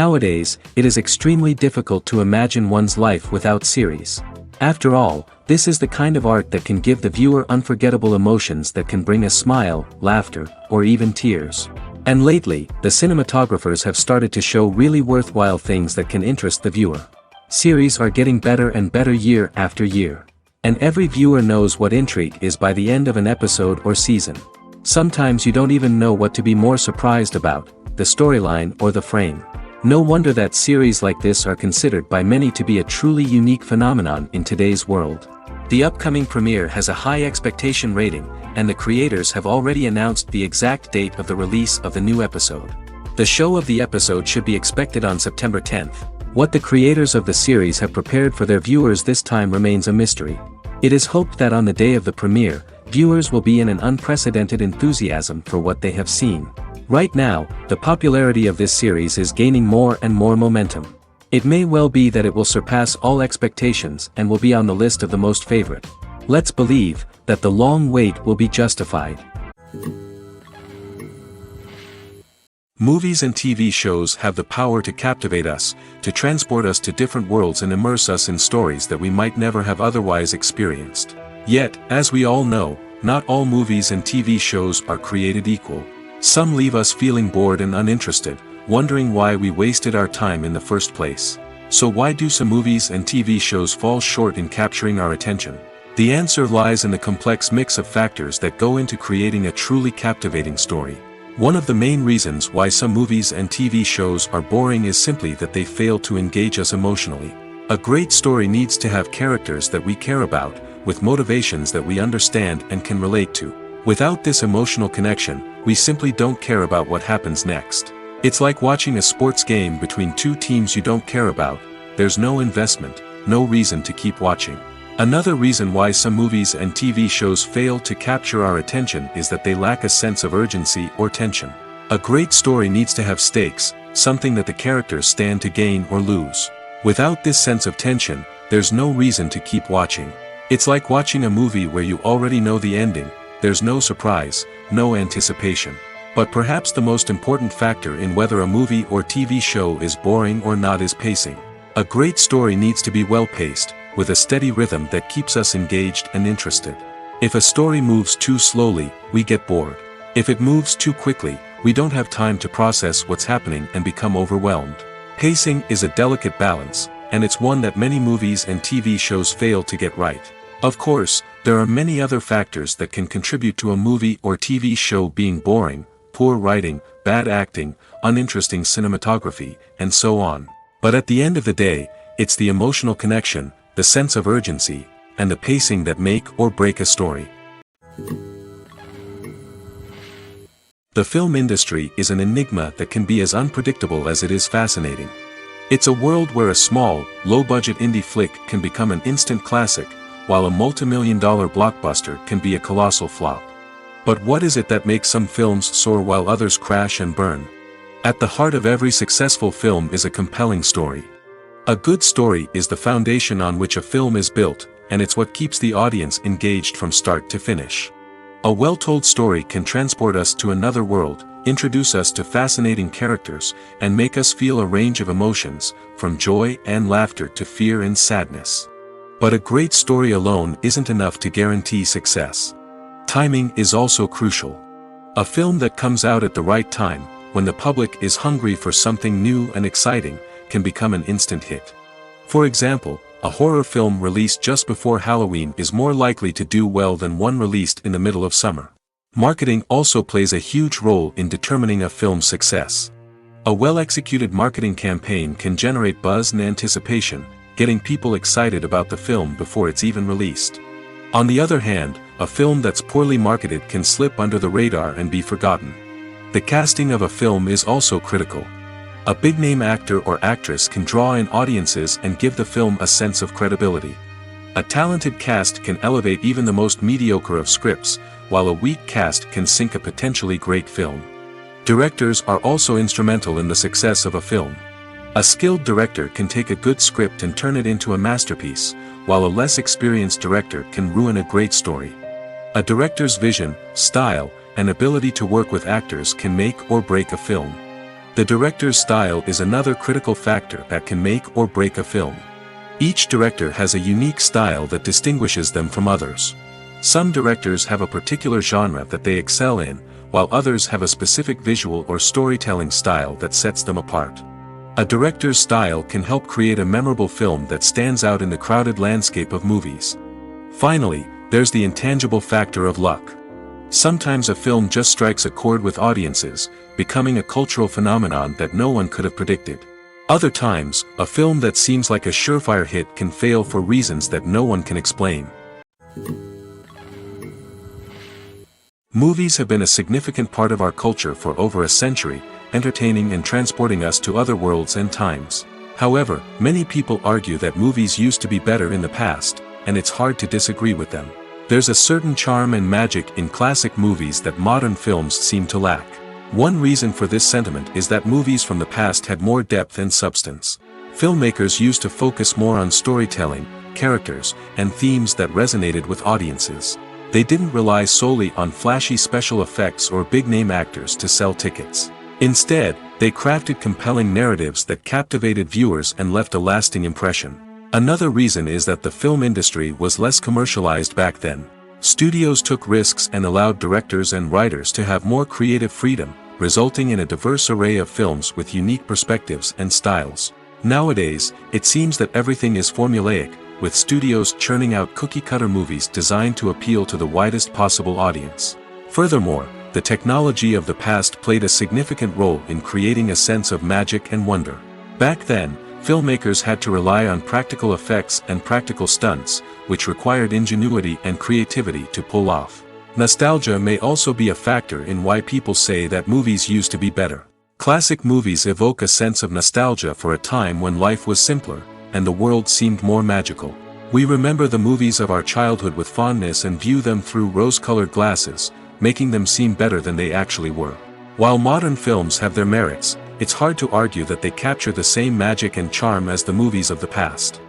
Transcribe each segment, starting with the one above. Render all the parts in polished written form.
Nowadays, it is extremely difficult to imagine one's life without series. After all, this is the kind of art that can give the viewer unforgettable emotions that can bring a smile, laughter, or even tears. And lately, the cinematographers have started to show really worthwhile things that can interest the viewer. Series are getting better and better year after year. And every viewer knows what intrigue is by the end of an episode or season. Sometimes you don't even know what to be more surprised about, the storyline or the frame. No wonder that series like this are considered by many to be a truly unique phenomenon in today's world. The upcoming premiere has a high expectation rating, and the creators have already announced the exact date of the release of the new episode. The show of the episode should be expected on September 10th. What the creators of the series have prepared for their viewers this time remains a mystery. It is hoped that on the day of the premiere, viewers will be in an unprecedented enthusiasm for what they have seen. Right now, the popularity of this series is gaining more and more momentum. It may well be that it will surpass all expectations and will be on the list of the most favorite. Let's believe that the long wait will be justified. Movies and TV shows have the power to captivate us, to transport us to different worlds and immerse us in stories that we might never have otherwise experienced. Yet, as we all know, not all movies and TV shows are created equal. Some leave us feeling bored and uninterested, wondering why we wasted our time in the first place. So why do some movies and TV shows fall short in capturing our attention? The answer lies in the complex mix of factors that go into creating a truly captivating story. One of the main reasons why some movies and TV shows are boring is simply that they fail to engage us emotionally. A great story needs to have characters that we care about, with motivations that we understand and can relate to. Without this emotional connection, we simply don't care about what happens next. It's like watching a sports game between two teams you don't care about. There's no investment, no reason to keep watching. Another reason why some movies and TV shows fail to capture our attention is that they lack a sense of urgency or tension. A great story needs to have stakes, something that the characters stand to gain or lose. Without this sense of tension, there's no reason to keep watching. It's like watching a movie where you already know the ending. There's no surprise, no anticipation. But perhaps the most important factor in whether a movie or TV show is boring or not is pacing. A great story needs to be well-paced, with a steady rhythm that keeps us engaged and interested. If a story moves too slowly, we get bored. If it moves too quickly, we don't have time to process what's happening and become overwhelmed. Pacing is a delicate balance, and it's one that many movies and TV shows fail to get right. Of course, there are many other factors that can contribute to a movie or TV show being boring: poor writing, bad acting, uninteresting cinematography, and so on. But at the end of the day, it's the emotional connection, the sense of urgency, and the pacing that make or break a story. The film industry is an enigma that can be as unpredictable as it is fascinating. It's a world where a small, low-budget indie flick can become an instant classic, while a multi-million-dollar blockbuster can be a colossal flop. But what is it that makes some films soar while others crash and burn? At the heart of every successful film is a compelling story. A good story is the foundation on which a film is built, and it's what keeps the audience engaged from start to finish. A well-told story can transport us to another world, introduce us to fascinating characters, and make us feel a range of emotions, from joy and laughter to fear and sadness. But a great story alone isn't enough to guarantee success. Timing is also crucial. A film that comes out at the right time, when the public is hungry for something new and exciting, can become an instant hit. For example, a horror film released just before Halloween is more likely to do well than one released in the middle of summer. Marketing also plays a huge role in determining a film's success. A well-executed marketing campaign can generate buzz and anticipation, getting people excited about the film before it's even released. On the other hand, a film that's poorly marketed can slip under the radar and be forgotten. The casting of a film is also critical. A big-name actor or actress can draw in audiences and give the film a sense of credibility. A talented cast can elevate even the most mediocre of scripts, while a weak cast can sink a potentially great film. Directors are also instrumental in the success of a film. A skilled director can take a good script and turn it into a masterpiece, while a less experienced director can ruin a great story. A director's vision, style, and ability to work with actors can make or break a film. The director's style is another critical factor that can make or break a film. Each director has a unique style that distinguishes them from others. Some directors have a particular genre that they excel in, while others have a specific visual or storytelling style that sets them apart. A director's style can help create a memorable film that stands out in the crowded landscape of movies. Finally, there's the intangible factor of luck. Sometimes a film just strikes a chord with audiences, becoming a cultural phenomenon that no one could have predicted. Other times, a film that seems like a surefire hit can fail for reasons that no one can explain. Movies have been a significant part of our culture for over a century, entertaining and transporting us to other worlds and times. However, many people argue that movies used to be better in the past, and it's hard to disagree with them. There's a certain charm and magic in classic movies that modern films seem to lack. One reason for this sentiment is that movies from the past had more depth and substance. Filmmakers used to focus more on storytelling, characters, and themes that resonated with audiences. They didn't rely solely on flashy special effects or big-name actors to sell tickets. Instead, they crafted compelling narratives that captivated viewers and left a lasting impression. Another reason is that the film industry was less commercialized back then. Studios took risks and allowed directors and writers to have more creative freedom, resulting in a diverse array of films with unique perspectives and styles. Nowadays, it seems that everything is formulaic, with studios churning out cookie-cutter movies designed to appeal to the widest possible audience. Furthermore, the technology of the past played a significant role in creating a sense of magic and wonder. Back then, filmmakers had to rely on practical effects and practical stunts, which required ingenuity and creativity to pull off. Nostalgia may also be a factor in why people say that movies used to be better. Classic movies evoke a sense of nostalgia for a time when life was simpler, and the world seemed more magical. We remember the movies of our childhood with fondness and view them through rose-colored glasses, making them seem better than they actually were. While modern films have their merits, it's hard to argue that they capture the same magic and charm as the movies of the past.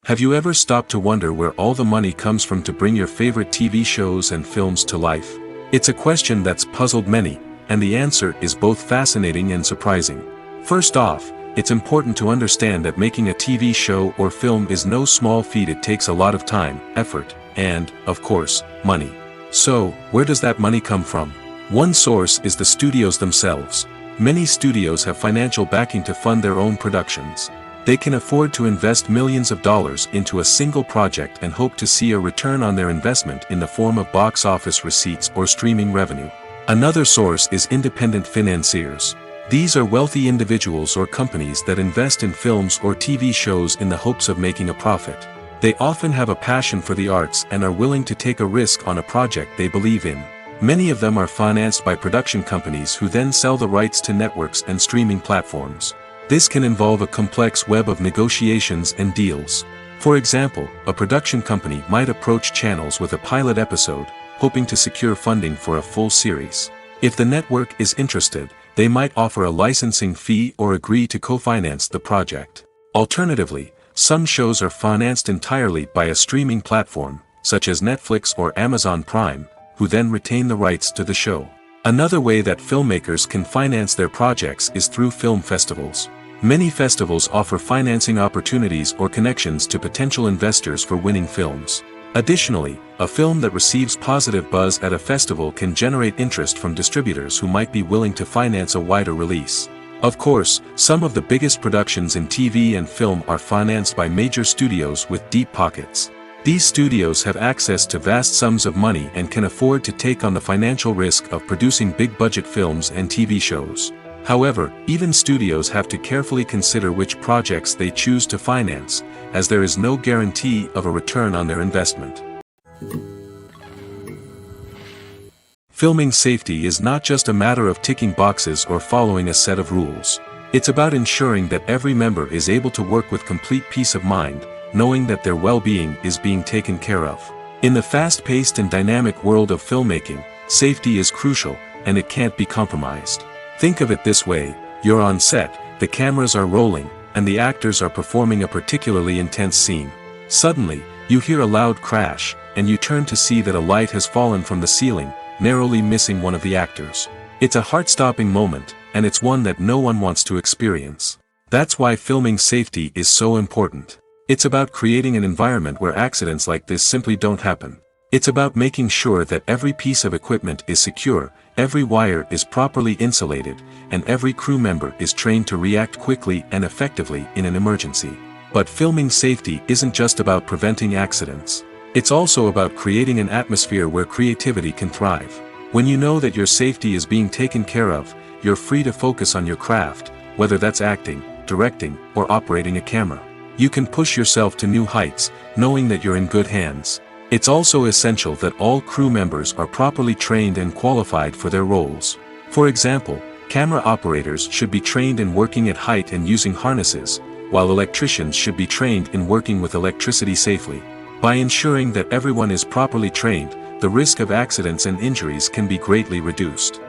Have you ever stopped to wonder where all the money comes from to bring your favorite TV shows and films to life? It's a question that's puzzled many, and the answer is both fascinating and surprising. First off, it's important to understand that making a TV show or film is no small feat. It takes a lot of time, effort, and, of course, money. So, where does that money come from? One source is the studios themselves. Many studios have financial backing to fund their own productions. They can afford to invest millions of dollars into a single project and hope to see a return on their investment in the form of box office receipts or streaming revenue. Another source is independent financiers. These are wealthy individuals or companies that invest in films or TV shows in the hopes of making a profit. They often have a passion for the arts and are willing to take a risk on a project they believe in. Many of them are financed by production companies who then sell the rights to networks and streaming platforms. This can involve a complex web of negotiations and deals. For example, a production company might approach channels with a pilot episode, hoping to secure funding for a full series. If the network is interested, they might offer a licensing fee or agree to co-finance the project. Alternatively, some shows are financed entirely by a streaming platform, such as Netflix or Amazon Prime, who then retain the rights to the show. Another way that filmmakers can finance their projects is through film festivals. Many festivals offer financing opportunities or connections to potential investors for winning films. Additionally, a film that receives positive buzz at a festival can generate interest from distributors who might be willing to finance a wider release. Of course, some of the biggest productions in TV and film are financed by major studios with deep pockets. These studios have access to vast sums of money and can afford to take on the financial risk of producing big-budget films and TV shows. However, even studios have to carefully consider which projects they choose to finance, as there is no guarantee of a return on their investment. Filming safety is not just a matter of ticking boxes or following a set of rules. It's about ensuring that every member is able to work with complete peace of mind, knowing that their well-being is being taken care of. In the fast-paced and dynamic world of filmmaking, safety is crucial, and it can't be compromised. Think of it this way: you're on set, the cameras are rolling, and the actors are performing a particularly intense scene. Suddenly, you hear a loud crash, and you turn to see that a light has fallen from the ceiling, narrowly missing one of the actors. It's a heart-stopping moment, and it's one that no one wants to experience. That's why filming safety is so important. It's about creating an environment where accidents like this simply don't happen. It's about making sure that every piece of equipment is secure, every wire is properly insulated, and every crew member is trained to react quickly and effectively in an emergency. But filming safety isn't just about preventing accidents. It's also about creating an atmosphere where creativity can thrive. When you know that your safety is being taken care of, you're free to focus on your craft, whether that's acting, directing, or operating a camera. You can push yourself to new heights, knowing that you're in good hands. It's also essential that all crew members are properly trained and qualified for their roles. For example, camera operators should be trained in working at height and using harnesses, while electricians should be trained in working with electricity safely. By ensuring that everyone is properly trained, the risk of accidents and injuries can be greatly reduced.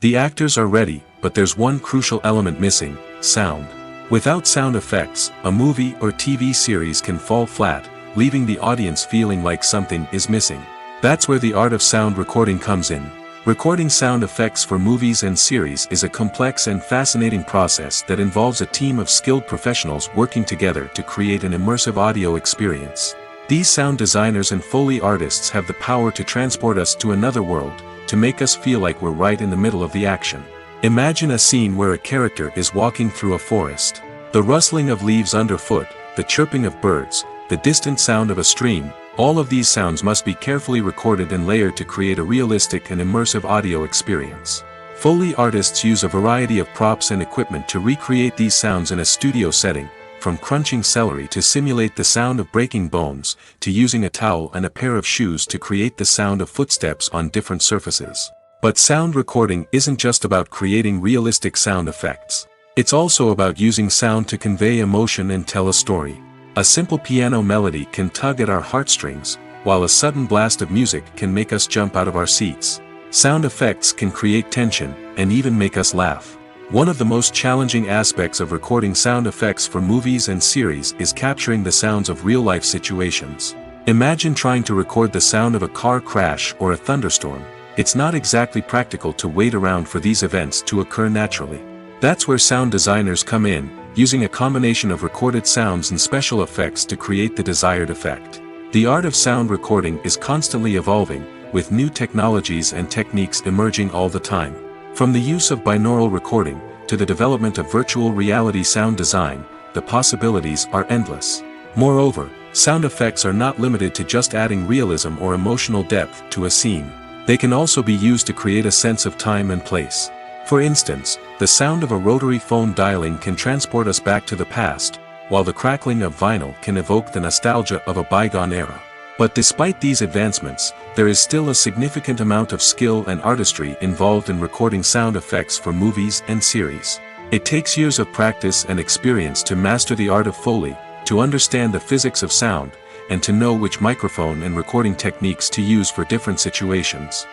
The actors are ready, but there's one crucial element missing: sound. Without sound effects, a movie or TV series can fall flat, leaving the audience feeling like something is missing. That's where the art of sound recording comes in. Recording sound effects for movies and series is a complex and fascinating process that involves a team of skilled professionals working together to create an immersive audio experience. These sound designers and Foley artists have the power to transport us to another world, to make us feel like we're right in the middle of the action. Imagine a scene where a character is walking through a forest. The rustling of leaves underfoot, the chirping of birds, the distant sound of a stream, all of these sounds must be carefully recorded and layered to create a realistic and immersive audio experience. Foley artists use a variety of props and equipment to recreate these sounds in a studio setting, from crunching celery to simulate the sound of breaking bones, to using a towel and a pair of shoes to create the sound of footsteps on different surfaces. But sound recording isn't just about creating realistic sound effects. It's also about using sound to convey emotion and tell a story. A simple piano melody can tug at our heartstrings, while a sudden blast of music can make us jump out of our seats. Sound effects can create tension, and even make us laugh. One of the most challenging aspects of recording sound effects for movies and series is capturing the sounds of real-life situations. Imagine trying to record the sound of a car crash or a thunderstorm. It's not exactly practical to wait around for these events to occur naturally. That's where sound designers come in, using a combination of recorded sounds and special effects to create the desired effect. The art of sound recording is constantly evolving, with new technologies and techniques emerging all the time. From the use of binaural recording, to the development of virtual reality sound design, the possibilities are endless. Moreover, sound effects are not limited to just adding realism or emotional depth to a scene. They can also be used to create a sense of time and place. For instance, the sound of a rotary phone dialing can transport us back to the past, while the crackling of vinyl can evoke the nostalgia of a bygone era. But despite these advancements, there is still a significant amount of skill and artistry involved in recording sound effects for movies and series. It takes years of practice and experience to master the art of Foley, to understand the physics of sound, and to know which microphone and recording techniques to use for different situations.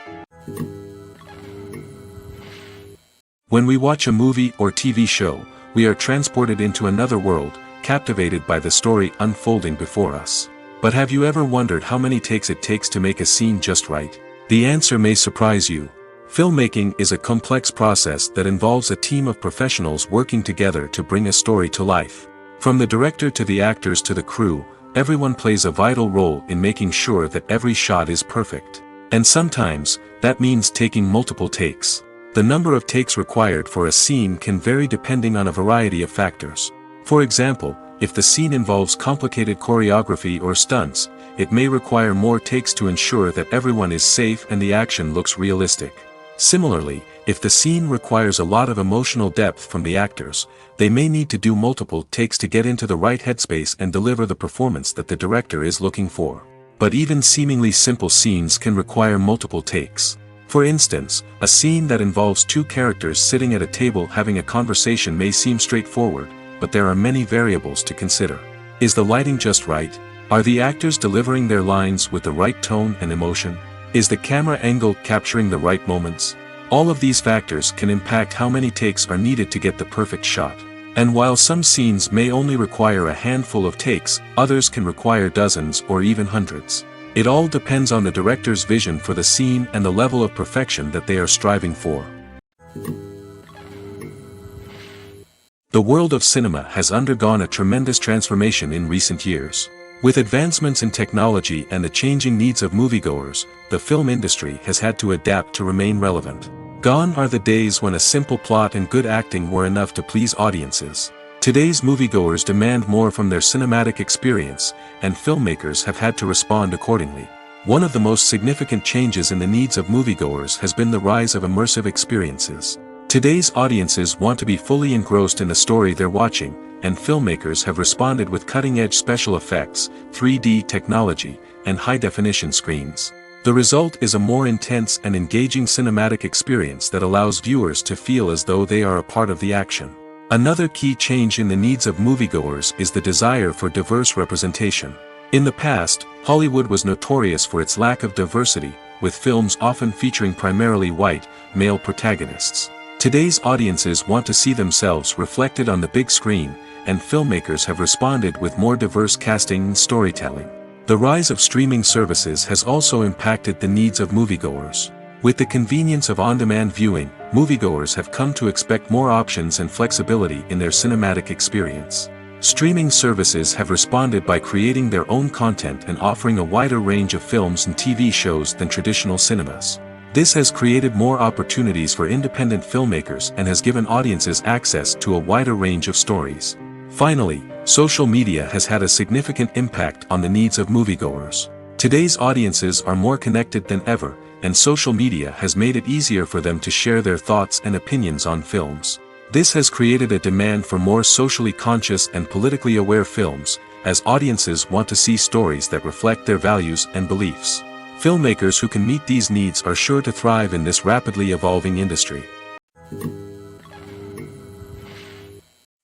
When we watch a movie or TV show, we are transported into another world, captivated by the story unfolding before us. But have you ever wondered how many takes it takes to make a scene just right? The answer may surprise you. Filmmaking is a complex process that involves a team of professionals working together to bring a story to life. From the director to the actors to the crew, everyone plays a vital role in making sure that every shot is perfect. And sometimes, that means taking multiple takes. The number of takes required for a scene can vary depending on a variety of factors. For example, if the scene involves complicated choreography or stunts, it may require more takes to ensure that everyone is safe and the action looks realistic. Similarly, if the scene requires a lot of emotional depth from the actors, they may need to do multiple takes to get into the right headspace and deliver the performance that the director is looking for. But even seemingly simple scenes can require multiple takes. For instance, a scene that involves two characters sitting at a table having a conversation may seem straightforward, but there are many variables to consider. Is the lighting just right? Are the actors delivering their lines with the right tone and emotion? Is the camera angle capturing the right moments? All of these factors can impact how many takes are needed to get the perfect shot. And while some scenes may only require a handful of takes, others can require dozens or even hundreds. It all depends on the director's vision for the scene and the level of perfection that they are striving for. The world of cinema has undergone a tremendous transformation in recent years. With advancements in technology and the changing needs of moviegoers, the film industry has had to adapt to remain relevant. Gone are the days when a simple plot and good acting were enough to please audiences. Today's moviegoers demand more from their cinematic experience, and filmmakers have had to respond accordingly. One of the most significant changes in the needs of moviegoers has been the rise of immersive experiences. Today's audiences want to be fully engrossed in the story they're watching, and filmmakers have responded with cutting-edge special effects, 3D technology, and high-definition screens. The result is a more intense and engaging cinematic experience that allows viewers to feel as though they are a part of the action. Another key change in the needs of moviegoers is the desire for diverse representation. In the past, Hollywood was notorious for its lack of diversity, with films often featuring primarily white, male protagonists. Today's audiences want to see themselves reflected on the big screen, and filmmakers have responded with more diverse casting and storytelling. The rise of streaming services has also impacted the needs of moviegoers. With the convenience of on-demand viewing, moviegoers have come to expect more options and flexibility in their cinematic experience. Streaming services have responded by creating their own content and offering a wider range of films and TV shows than traditional cinemas. This has created more opportunities for independent filmmakers and has given audiences access to a wider range of stories. Finally, social media has had a significant impact on the needs of moviegoers. Today's audiences are more connected than ever, and social media has made it easier for them to share their thoughts and opinions on films. This has created a demand for more socially conscious and politically aware films, as audiences want to see stories that reflect their values and beliefs. Filmmakers who can meet these needs are sure to thrive in this rapidly evolving industry.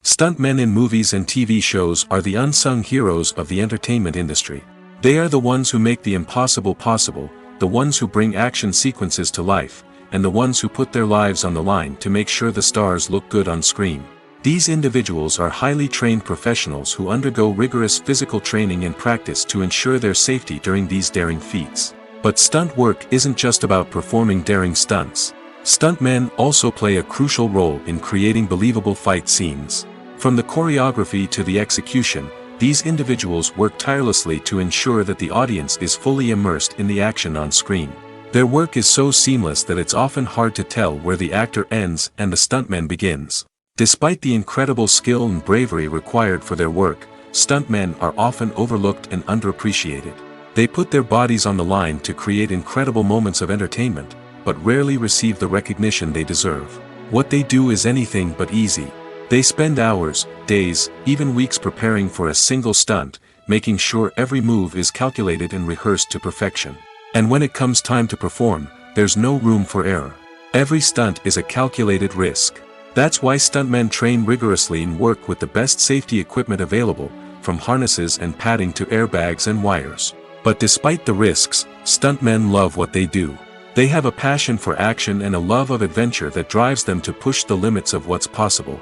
Stuntmen in movies and TV shows are the unsung heroes of the entertainment industry. They are the ones who make the impossible possible, the ones who bring action sequences to life, and the ones who put their lives on the line to make sure the stars look good on screen. These individuals are highly trained professionals who undergo rigorous physical training and practice to ensure their safety during these daring feats. But stunt work isn't just about performing daring stunts. Stuntmen also play a crucial role in creating believable fight scenes. From the choreography to the execution, these individuals work tirelessly to ensure that the audience is fully immersed in the action on screen. Their work is so seamless that it's often hard to tell where the actor ends and the stuntman begins. Despite the incredible skill and bravery required for their work, stuntmen are often overlooked and underappreciated. They put their bodies on the line to create incredible moments of entertainment, but rarely receive the recognition they deserve. What they do is anything but easy. They spend hours, days, even weeks preparing for a single stunt, making sure every move is calculated and rehearsed to perfection. And when it comes time to perform, there's no room for error. Every stunt is a calculated risk. That's why stuntmen train rigorously and work with the best safety equipment available, from harnesses and padding to airbags and wires. But despite the risks, stuntmen love what they do. They have a passion for action and a love of adventure that drives them to push the limits of what's possible.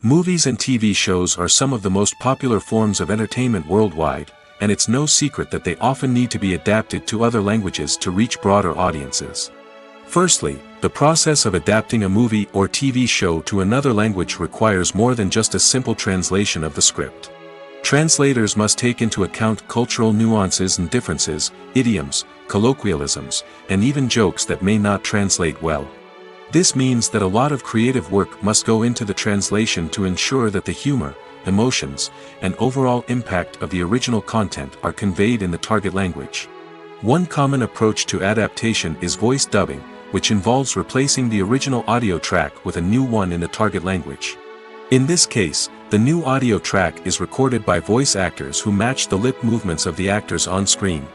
Movies and TV shows are some of the most popular forms of entertainment worldwide, and it's no secret that they often need to be adapted to other languages to reach broader audiences. Firstly, the process of adapting a movie or TV show to another language requires more than just a simple translation of the script. Translators must take into account cultural nuances and differences, idioms, colloquialisms, and even jokes that may not translate well. This means that a lot of creative work must go into the translation to ensure that the humor, emotions, and overall impact of the original content are conveyed in the target language. One common approach to adaptation is voice dubbing, which involves replacing the original audio track with a new one in the target language. In this case, the new audio track is recorded by voice actors who match the lip movements of the actors on screen.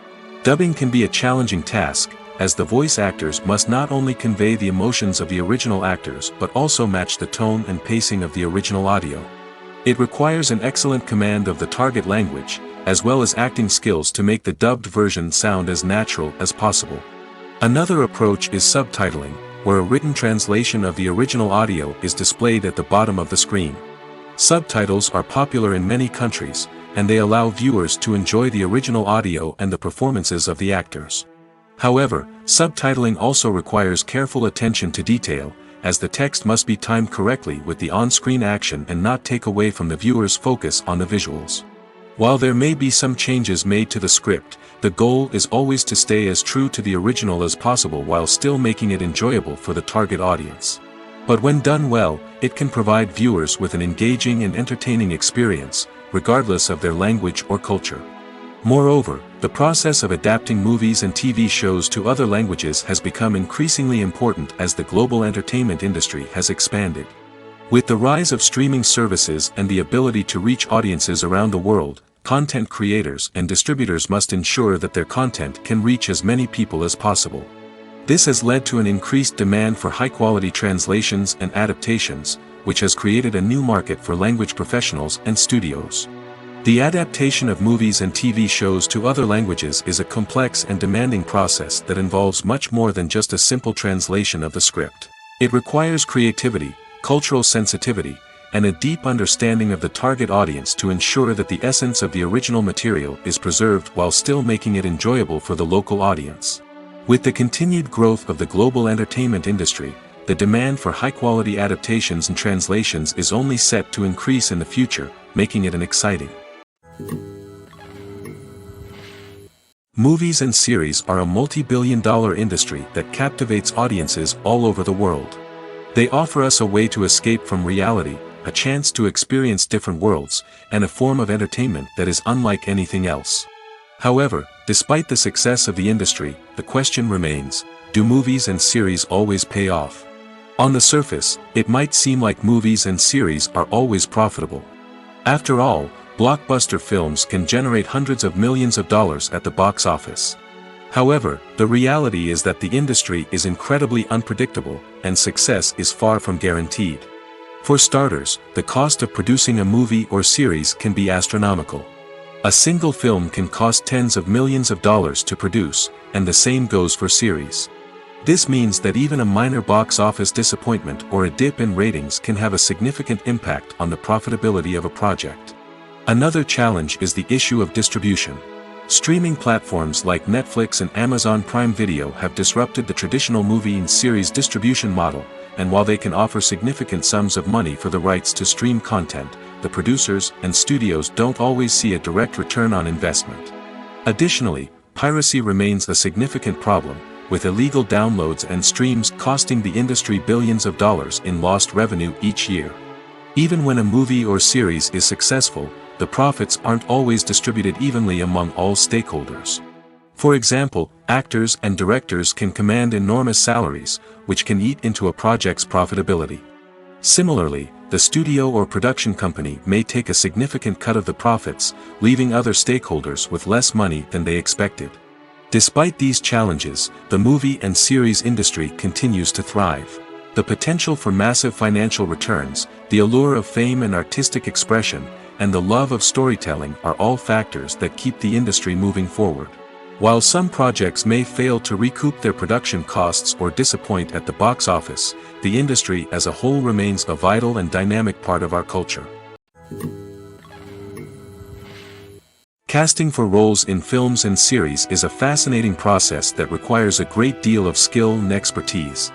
Dubbing can be a challenging task, as the voice actors must not only convey the emotions of the original actors but also match the tone and pacing of the original audio. It requires an excellent command of the target language, as well as acting skills to make the dubbed version sound as natural as possible. Another approach is subtitling, where a written translation of the original audio is displayed at the bottom of the screen. Subtitles are popular in many countries, and they allow viewers to enjoy the original audio and the performances of the actors. However, subtitling also requires careful attention to detail, as the text must be timed correctly with the on-screen action and not take away from the viewer's focus on the visuals. While there may be some changes made to the script, the goal is always to stay as true to the original as possible while still making it enjoyable for the target audience. But when done well, it can provide viewers with an engaging and entertaining experience, regardless of their language or culture. Moreover, the process of adapting movies and TV shows to other languages has become increasingly important as the global entertainment industry has expanded. With the rise of streaming services and the ability to reach audiences around the world, content creators and distributors must ensure that their content can reach as many people as possible. This has led to an increased demand for high-quality translations and adaptations, which has created a new market for language professionals and studios. The adaptation of movies and TV shows to other languages is a complex and demanding process that involves much more than just a simple translation of the script. It requires creativity, cultural sensitivity, and a deep understanding of the target audience to ensure that the essence of the original material is preserved while still making it enjoyable for the local audience. With the continued growth of the global entertainment industry, the demand for high-quality adaptations and translations is only set to increase in the future, making it an exciting. Movies and series are a multi-billion-dollar industry that captivates audiences all over the world. They offer us a way to escape from reality, a chance to experience different worlds, and a form of entertainment that is unlike anything else. However, despite the success of the industry, the question remains, do movies and series always pay off? On the surface, it might seem like movies and series are always profitable. After all, blockbuster films can generate hundreds of millions of dollars at the box office. However, the reality is that the industry is incredibly unpredictable, and success is far from guaranteed. For starters, the cost of producing a movie or series can be astronomical. A single film can cost tens of millions of dollars to produce, and the same goes for series. This means that even a minor box office disappointment or a dip in ratings can have a significant impact on the profitability of a project. Another challenge is the issue of distribution. Streaming platforms like Netflix and Amazon Prime Video have disrupted the traditional movie and series distribution model, and while they can offer significant sums of money for the rights to stream content, the producers and studios don't always see a direct return on investment. Additionally, piracy remains a significant problem, with illegal downloads and streams costing the industry billions of dollars in lost revenue each year. Even when a movie or series is successful, the profits aren't always distributed evenly among all stakeholders. For example, actors and directors can command enormous salaries, which can eat into a project's profitability. Similarly, the studio or production company may take a significant cut of the profits, leaving other stakeholders with less money than they expected. Despite these challenges, the movie and series industry continues to thrive. The potential for massive financial returns, the allure of fame and artistic expression, and the love of storytelling are all factors that keep the industry moving forward. While some projects may fail to recoup their production costs or disappoint at the box office, the industry as a whole remains a vital and dynamic part of our culture. Casting for roles in films and series is a fascinating process that requires a great deal of skill and expertise.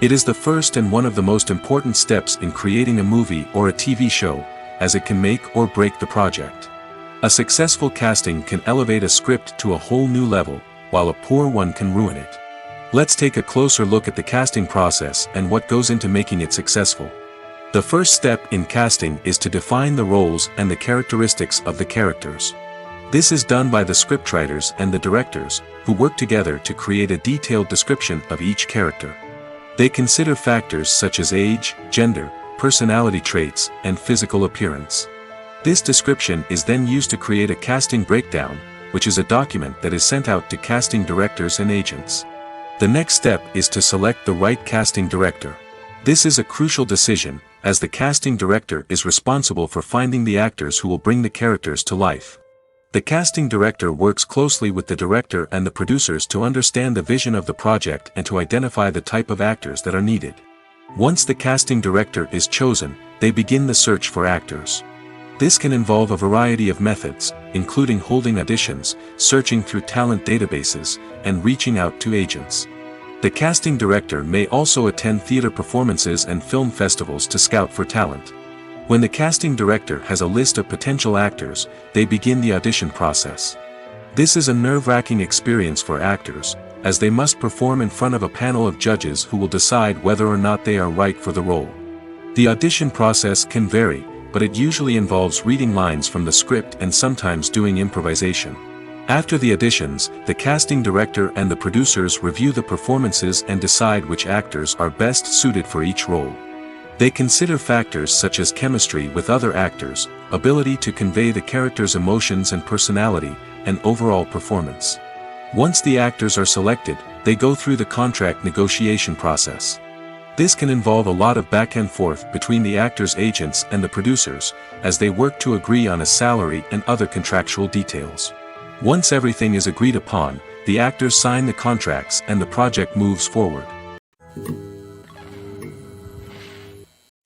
It is the first and one of the most important steps in creating a movie or a TV show, as it can make or break the project. A successful casting can elevate a script to a whole new level, while a poor one can ruin it. Let's take a closer look at the casting process and what goes into making it successful. The first step in casting is to define the roles and the characteristics of the characters. This is done by the scriptwriters and the directors, who work together to create a detailed description of each character. They consider factors such as age, gender, personality traits, and physical appearance. This description is then used to create a casting breakdown, which is a document that is sent out to casting directors and agents. The next step is to select the right casting director. This is a crucial decision, as the casting director is responsible for finding the actors who will bring the characters to life. The casting director works closely with the director and the producers to understand the vision of the project and to identify the type of actors that are needed. Once the casting director is chosen, they begin the search for actors. This can involve a variety of methods, including holding auditions, searching through talent databases, and reaching out to agents. The casting director may also attend theater performances and film festivals to scout for talent. When the casting director has a list of potential actors, they begin the audition process. This is a nerve-wracking experience for actors, as they must perform in front of a panel of judges who will decide whether or not they are right for the role. The audition process can vary, but it usually involves reading lines from the script and sometimes doing improvisation. After the auditions, the casting director and the producers review the performances and decide which actors are best suited for each role. They consider factors such as chemistry with other actors, ability to convey the character's emotions and personality, and overall performance. Once the actors are selected, they go through the contract negotiation process. This can involve a lot of back and forth between the actors' agents and the producers, as they work to agree on a salary and other contractual details. Once everything is agreed upon, the actors sign the contracts and the project moves forward.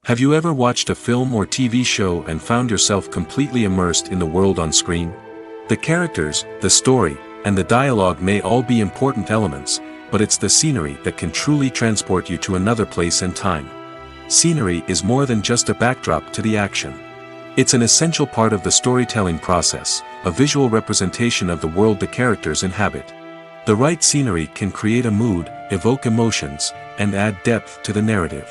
Have you ever watched a film or TV show and found yourself completely immersed in the world on screen? The characters, the story, and the dialogue may all be important elements, but it's the scenery that can truly transport you to another place and time. Scenery is more than just a backdrop to the action. It's an essential part of the storytelling process, a visual representation of the world the characters inhabit. The right scenery can create a mood, evoke emotions, and add depth to the narrative.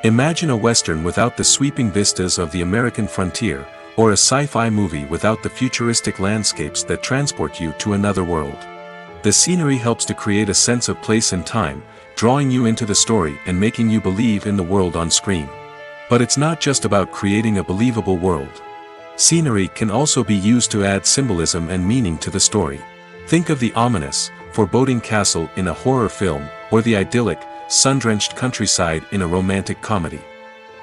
Imagine a Western without the sweeping vistas of the American frontier, or a sci-fi movie without the futuristic landscapes that transport you to another world. The scenery helps to create a sense of place and time, drawing you into the story and making you believe in the world on screen. But it's not just about creating a believable world. Scenery can also be used to add symbolism and meaning to the story. Think of the ominous, foreboding castle in a horror film, or the idyllic, sun-drenched countryside in a romantic comedy.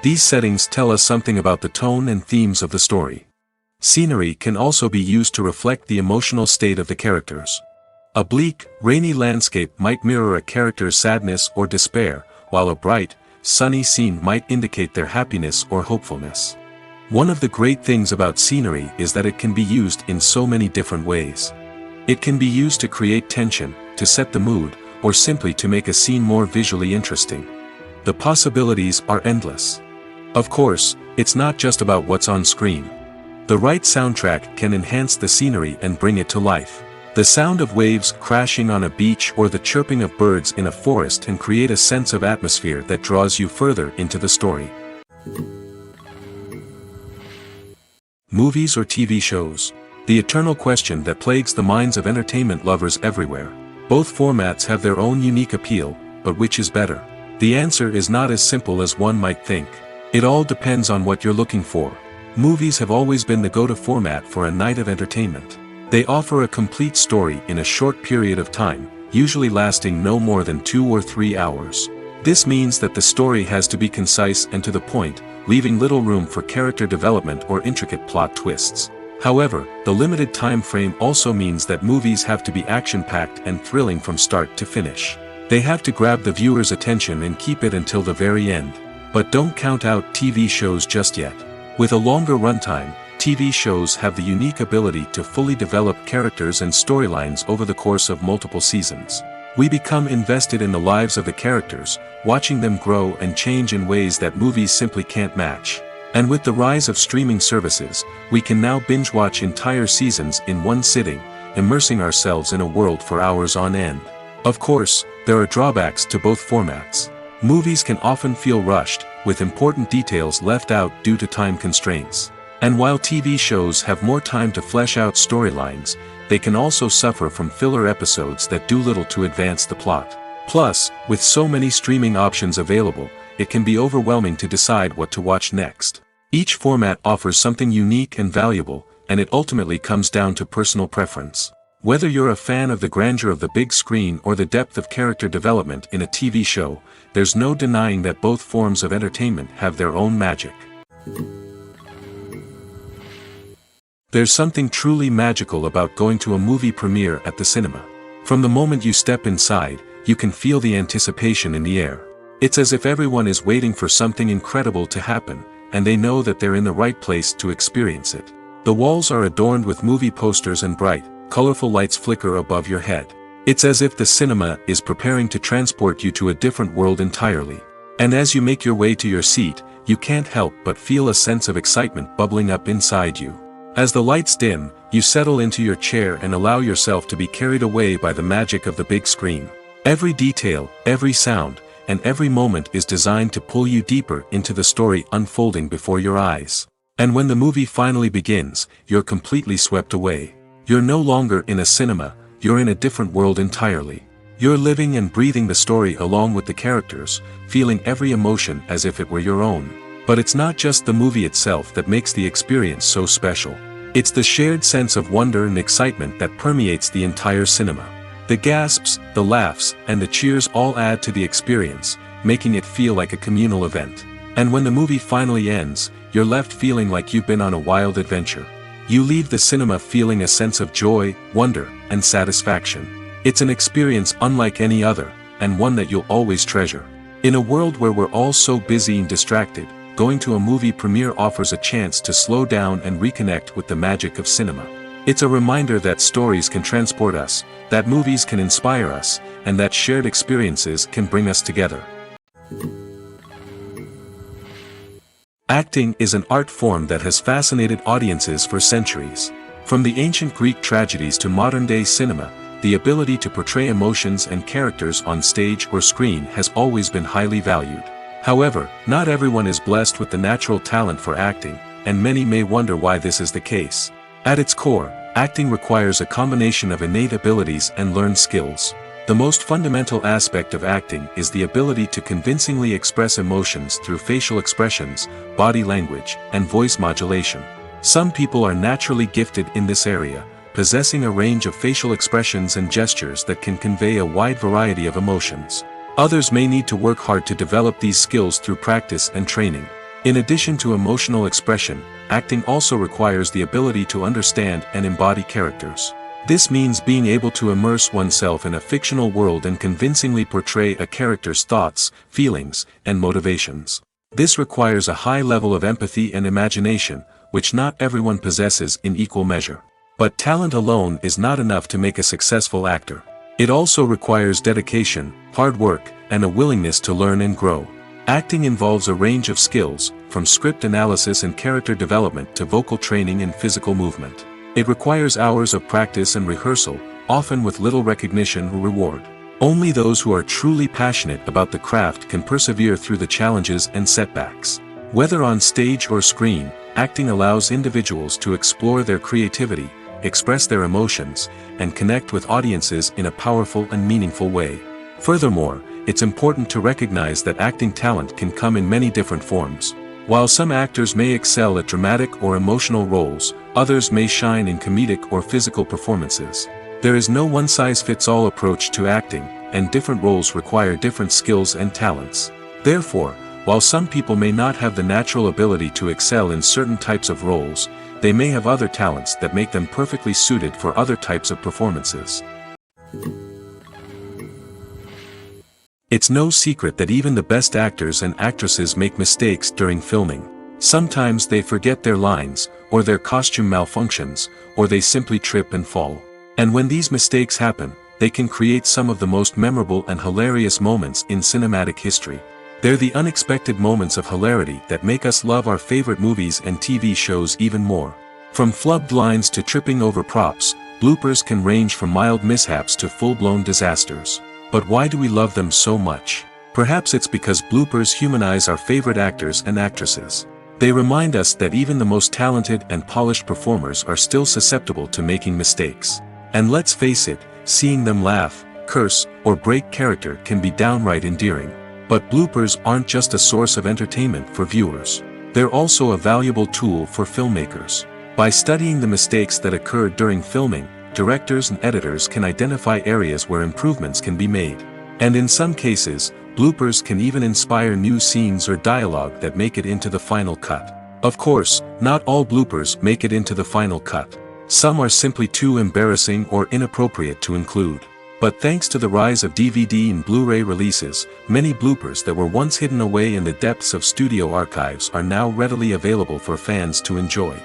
These settings tell us something about the tone and themes of the story. Scenery can also be used to reflect the emotional state of the characters. A bleak, rainy landscape might mirror a character's sadness or despair, while a bright, sunny scene might indicate their happiness or hopefulness. One of the great things about scenery is that it can be used in so many different ways. It can be used to create tension, to set the mood, or simply to make a scene more visually interesting. The possibilities are endless. Of course, it's not just about what's on screen. The right soundtrack can enhance the scenery and bring it to life. The sound of waves crashing on a beach or the chirping of birds in a forest can create a sense of atmosphere that draws you further into the story. Movies or TV shows? The eternal question that plagues the minds of entertainment lovers everywhere. Both formats have their own unique appeal, but which is better? The answer is not as simple as one might think. It all depends on what you're looking for. Movies have always been the go-to format for a night of entertainment. They offer a complete story in a short period of time, usually lasting no more than 2 or 3 hours. This means that the story has to be concise and to the point, leaving little room for character development or intricate plot twists. However, the limited time frame also means that movies have to be action-packed and thrilling from start to finish. They have to grab the viewer's attention and keep it until the very end. But don't count out TV shows just yet. With a longer runtime, TV shows have the unique ability to fully develop characters and storylines over the course of multiple seasons. We become invested in the lives of the characters, watching them grow and change in ways that movies simply can't match. And with the rise of streaming services, we can now binge-watch entire seasons in one sitting, immersing ourselves in a world for hours on end. Of course, there are drawbacks to both formats. Movies can often feel rushed, with important details left out due to time constraints. And while TV shows have more time to flesh out storylines, they can also suffer from filler episodes that do little to advance the plot. Plus, with so many streaming options available, it can be overwhelming to decide what to watch next. Each format offers something unique and valuable, and it ultimately comes down to personal preference. Whether you're a fan of the grandeur of the big screen or the depth of character development in a TV show, there's no denying that both forms of entertainment have their own magic. There's something truly magical about going to a movie premiere at the cinema. From the moment you step inside, you can feel the anticipation in the air. It's as if everyone is waiting for something incredible to happen, and they know that they're in the right place to experience it. The walls are adorned with movie posters and bright, colorful lights flicker above your head. It's as if the cinema is preparing to transport you to a different world entirely. And as you make your way to your seat, you can't help but feel a sense of excitement bubbling up inside you. As the lights dim, you settle into your chair and allow yourself to be carried away by the magic of the big screen. Every detail, every sound, and every moment is designed to pull you deeper into the story unfolding before your eyes. And when the movie finally begins, you're completely swept away. You're no longer in a cinema, you're in a different world entirely. You're living and breathing the story along with the characters, feeling every emotion as if it were your own. But it's not just the movie itself that makes the experience so special. It's the shared sense of wonder and excitement that permeates the entire cinema. The gasps, the laughs, and the cheers all add to the experience, making it feel like a communal event. And when the movie finally ends, you're left feeling like you've been on a wild adventure. You leave the cinema feeling a sense of joy, wonder, and satisfaction. It's an experience unlike any other, and one that you'll always treasure. In a world where we're all so busy and distracted, going to a movie premiere offers a chance to slow down and reconnect with the magic of cinema. It's a reminder that stories can transport us, that movies can inspire us, and that shared experiences can bring us together. Acting is an art form that has fascinated audiences for centuries. From the ancient Greek tragedies to modern-day cinema, the ability to portray emotions and characters on stage or screen has always been highly valued. However, not everyone is blessed with the natural talent for acting, and many may wonder why this is the case. At its core, acting requires a combination of innate abilities and learned skills. The most fundamental aspect of acting is the ability to convincingly express emotions through facial expressions, body language, and voice modulation. Some people are naturally gifted in this area, possessing a range of facial expressions and gestures that can convey a wide variety of emotions. Others may need to work hard to develop these skills through practice and training. In addition to emotional expression, acting also requires the ability to understand and embody characters. This means being able to immerse oneself in a fictional world and convincingly portray a character's thoughts, feelings, and motivations. This requires a high level of empathy and imagination, which not everyone possesses in equal measure. But talent alone is not enough to make a successful actor. It also requires dedication, hard work, and a willingness to learn and grow. Acting involves a range of skills, from script analysis and character development to vocal training and physical movement. It requires hours of practice and rehearsal, often with little recognition or reward. Only those who are truly passionate about the craft can persevere through the challenges and setbacks. Whether on stage or screen, acting allows individuals to explore their creativity, express their emotions, and connect with audiences in a powerful and meaningful way. Furthermore, it's important to recognize that acting talent can come in many different forms. While some actors may excel at dramatic or emotional roles, others may shine in comedic or physical performances. There is no one-size-fits-all approach to acting, and different roles require different skills and talents. Therefore, while some people may not have the natural ability to excel in certain types of roles, they may have other talents that make them perfectly suited for other types of performances. It's no secret that even the best actors and actresses make mistakes during filming. Sometimes they forget their lines, or their costume malfunctions, or they simply trip and fall. And when these mistakes happen, they can create some of the most memorable and hilarious moments in cinematic history. They're the unexpected moments of hilarity that make us love our favorite movies and TV shows even more. From flubbed lines to tripping over props, bloopers can range from mild mishaps to full-blown disasters. But why do we love them so much? Perhaps it's because bloopers humanize our favorite actors and actresses. They remind us that even the most talented and polished performers are still susceptible to making mistakes. And let's face it, seeing them laugh, curse, or break character can be downright endearing. But bloopers aren't just a source of entertainment for viewers. They're also a valuable tool for filmmakers. By studying the mistakes that occurred during filming, directors and editors can identify areas where improvements can be made. And in some cases, bloopers can even inspire new scenes or dialogue that make it into the final cut. Of course, not all bloopers make it into the final cut. Some are simply too embarrassing or inappropriate to include. But thanks to the rise of DVD and Blu-ray releases, many bloopers that were once hidden away in the depths of studio archives are now readily available for fans to enjoy.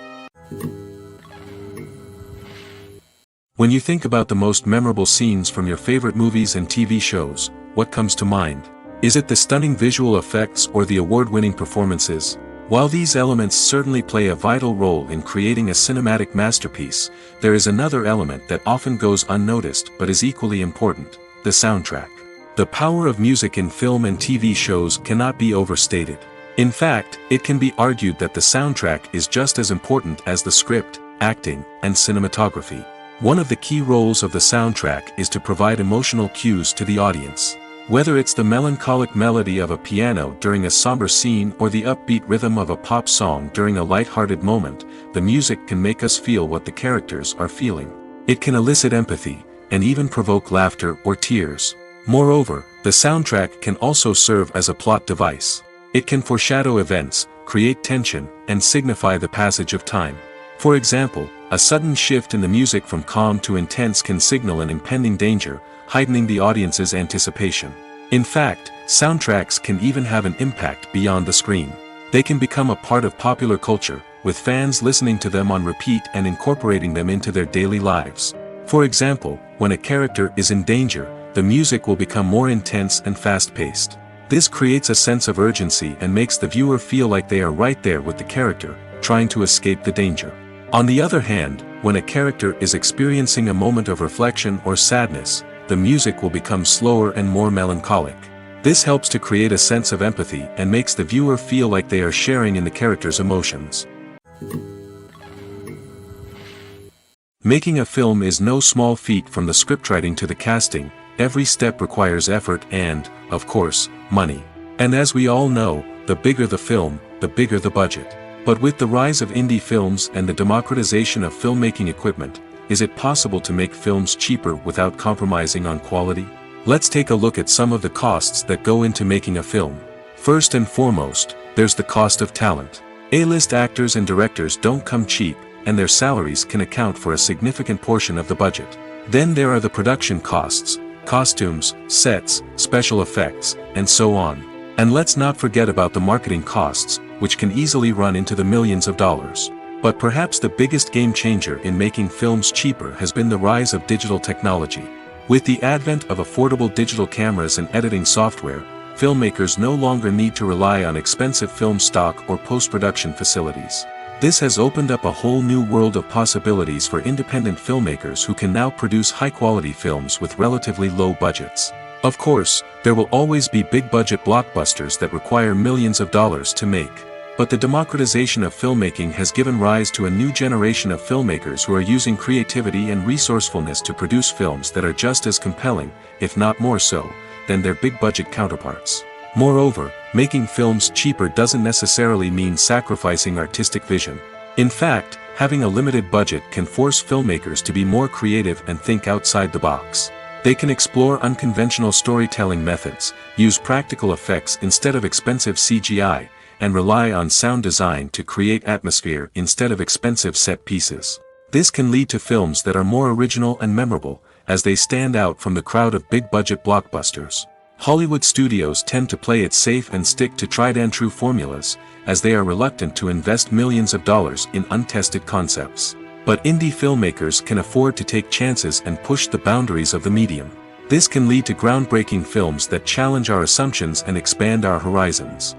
When you think about the most memorable scenes from your favorite movies and TV shows, what comes to mind? Is it the stunning visual effects or the award-winning performances? While these elements certainly play a vital role in creating a cinematic masterpiece, there is another element that often goes unnoticed but is equally important: the soundtrack. The power of music in film and TV shows cannot be overstated. In fact, it can be argued that the soundtrack is just as important as the script, acting, and cinematography. One of the key roles of the soundtrack is to provide emotional cues to the audience. Whether it's the melancholic melody of a piano during a somber scene or the upbeat rhythm of a pop song during a light-hearted moment, the music can make us feel what the characters are feeling. It can elicit empathy, and even provoke laughter or tears. Moreover, the soundtrack can also serve as a plot device. It can foreshadow events, create tension, and signify the passage of time. For example, a sudden shift in the music from calm to intense can signal an impending danger, heightening the audience's anticipation. In fact, soundtracks can even have an impact beyond the screen. They can become a part of popular culture, with fans listening to them on repeat and incorporating them into their daily lives. For example, when a character is in danger, the music will become more intense and fast-paced. This creates a sense of urgency and makes the viewer feel like they are right there with the character, trying to escape the danger. On the other hand, when a character is experiencing a moment of reflection or sadness, the music will become slower and more melancholic. This helps to create a sense of empathy and makes the viewer feel like they are sharing in the character's emotions. Making a film is no small feat. From the scriptwriting to the casting, every step requires effort and, of course, money. And as we all know, the bigger the film, the bigger the budget. But with the rise of indie films and the democratization of filmmaking equipment, is it possible to make films cheaper without compromising on quality? Let's take a look at some of the costs that go into making a film. First and foremost, there's the cost of talent. A-list actors and directors don't come cheap, and their salaries can account for a significant portion of the budget. Then there are the production costs, costumes, sets, special effects, and so on. And let's not forget about the marketing costs, which can easily run into the millions of dollars. But perhaps the biggest game changer in making films cheaper has been the rise of digital technology. With the advent of affordable digital cameras and editing software, filmmakers no longer need to rely on expensive film stock or post-production facilities. This has opened up a whole new world of possibilities for independent filmmakers who can now produce high-quality films with relatively low budgets. Of course, there will always be big-budget blockbusters that require millions of dollars to make. But the democratization of filmmaking has given rise to a new generation of filmmakers who are using creativity and resourcefulness to produce films that are just as compelling, if not more so, than their big-budget counterparts. Moreover, making films cheaper doesn't necessarily mean sacrificing artistic vision. In fact, having a limited budget can force filmmakers to be more creative and think outside the box. They can explore unconventional storytelling methods, use practical effects instead of expensive CGI, and rely on sound design to create atmosphere instead of expensive set pieces. This can lead to films that are more original and memorable, as they stand out from the crowd of big-budget blockbusters. Hollywood studios tend to play it safe and stick to tried-and-true formulas, as they are reluctant to invest millions of dollars in untested concepts. But indie filmmakers can afford to take chances and push the boundaries of the medium. This can lead to groundbreaking films that challenge our assumptions and expand our horizons.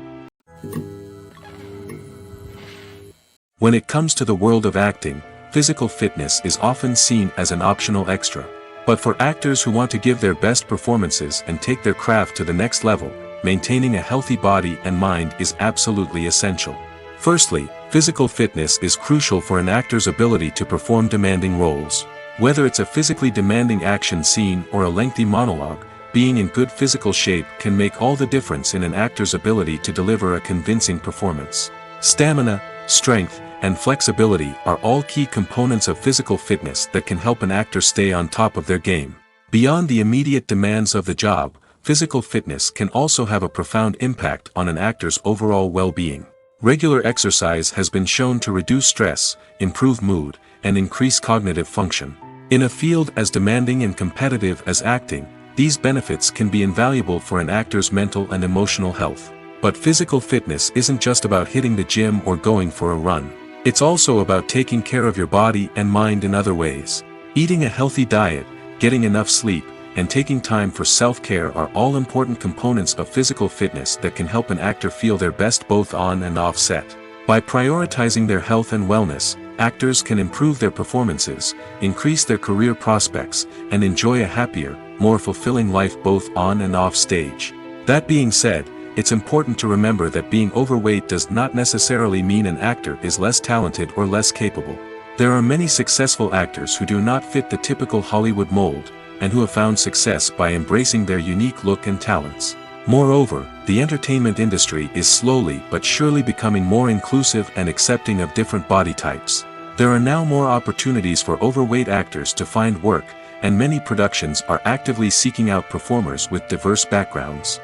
When it comes to the world of acting, physical fitness is often seen as an optional extra. But for actors who want to give their best performances and take their craft to the next level, maintaining a healthy body and mind is absolutely essential. Firstly, physical fitness is crucial for an actor's ability to perform demanding roles. Whether it's a physically demanding action scene or a lengthy monologue, being in good physical shape can make all the difference in an actor's ability to deliver a convincing performance. Stamina, strength, and flexibility are all key components of physical fitness that can help an actor stay on top of their game. Beyond the immediate demands of the job, physical fitness can also have a profound impact on an actor's overall well-being. Regular exercise has been shown to reduce stress, improve mood, and increase cognitive function. In a field as demanding and competitive as acting, these benefits can be invaluable for an actor's mental and emotional health. But physical fitness isn't just about hitting the gym or going for a run. It's also about taking care of your body and mind in other ways. Eating a healthy diet, getting enough sleep, and taking time for self-care are all important components of physical fitness that can help an actor feel their best both on and off set. By prioritizing their health and wellness, actors can improve their performances, increase their career prospects, and enjoy a happier, more fulfilling life both on and off stage. That being said, it's important to remember that being overweight does not necessarily mean an actor is less talented or less capable. There are many successful actors who do not fit the typical Hollywood mold, and who have found success by embracing their unique look and talents. Moreover, the entertainment industry is slowly but surely becoming more inclusive and accepting of different body types. There are now more opportunities for overweight actors to find work, and many productions are actively seeking out performers with diverse backgrounds.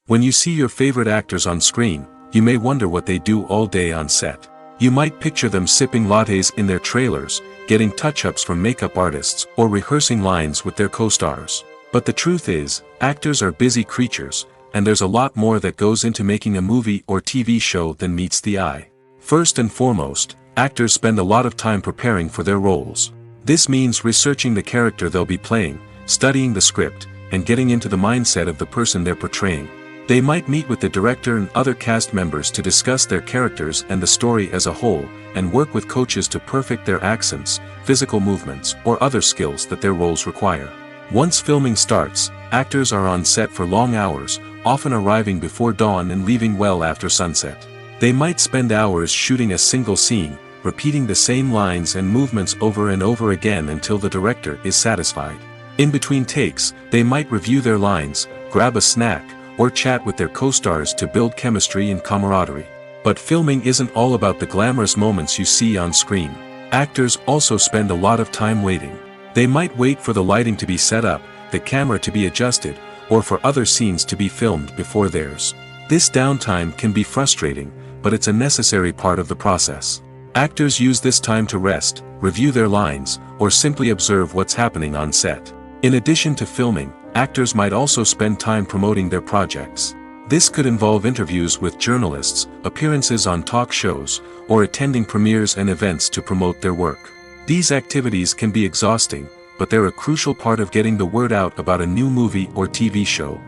When you see your favorite actors on screen, you may wonder what they do all day on set. You might picture them sipping lattes in their trailers, getting touch-ups from makeup artists, or rehearsing lines with their co-stars. But the truth is, actors are busy creatures, and there's a lot more that goes into making a movie or TV show than meets the eye. First and foremost, actors spend a lot of time preparing for their roles. This means researching the character they'll be playing, studying the script, and getting into the mindset of the person they're portraying. They might meet with the director and other cast members to discuss their characters and the story as a whole, and work with coaches to perfect their accents, physical movements, or other skills that their roles require. Once filming starts, actors are on set for long hours, often arriving before dawn and leaving well after sunset. They might spend hours shooting a single scene, repeating the same lines and movements over and over again until the director is satisfied. In between takes, they might review their lines, grab a snack, or chat with their co-stars to build chemistry and camaraderie. But filming isn't all about the glamorous moments you see on screen. Actors also spend a lot of time waiting. They might wait for the lighting to be set up, the camera to be adjusted, or for other scenes to be filmed before theirs. This downtime can be frustrating, but it's a necessary part of the process. Actors use this time to rest, review their lines, or simply observe what's happening on set. In addition to filming, actors might also spend time promoting their projects. This could involve interviews with journalists, appearances on talk shows, or attending premieres and events to promote their work. These activities can be exhausting, but they're a crucial part of getting the word out about a new movie or TV show.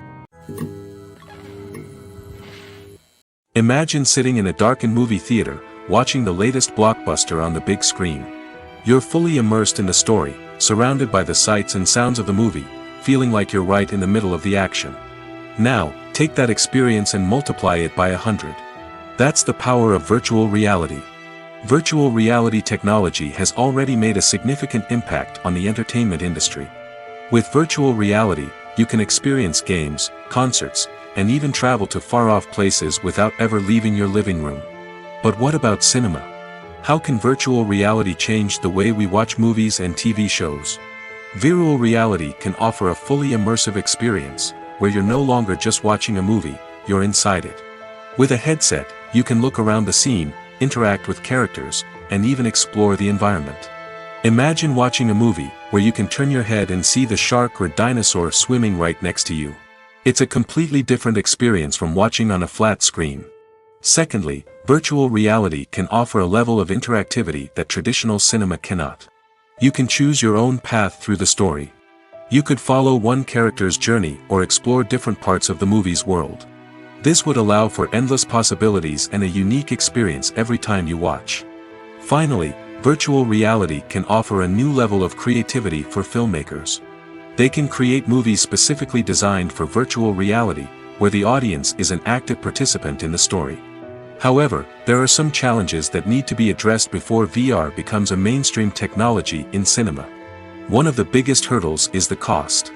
Imagine sitting in a darkened movie theater, watching the latest blockbuster on the big screen. You're fully immersed in the story, surrounded by the sights and sounds of the movie, feeling like you're right in the middle of the action. Now, take that experience and multiply it by 100. That's the power of virtual reality. Virtual reality technology has already made a significant impact on the entertainment industry. With virtual reality, you can experience games, concerts, and even travel to far-off places without ever leaving your living room. But what about cinema? How can virtual reality change the way we watch movies and TV shows? Virtual reality can offer a fully immersive experience, where you're no longer just watching a movie, you're inside it. With a headset, you can look around the scene, interact with characters, and even explore the environment. Imagine watching a movie, where you can turn your head and see the shark or dinosaur swimming right next to you. It's a completely different experience from watching on a flat screen. Secondly, virtual reality can offer a level of interactivity that traditional cinema cannot. You can choose your own path through the story. You could follow one character's journey or explore different parts of the movie's world. This would allow for endless possibilities and a unique experience every time you watch. Finally, virtual reality can offer a new level of creativity for filmmakers. They can create movies specifically designed for virtual reality, where the audience is an active participant in the story. However, there are some challenges that need to be addressed before VR becomes a mainstream technology in cinema. One of the biggest hurdles is the cost.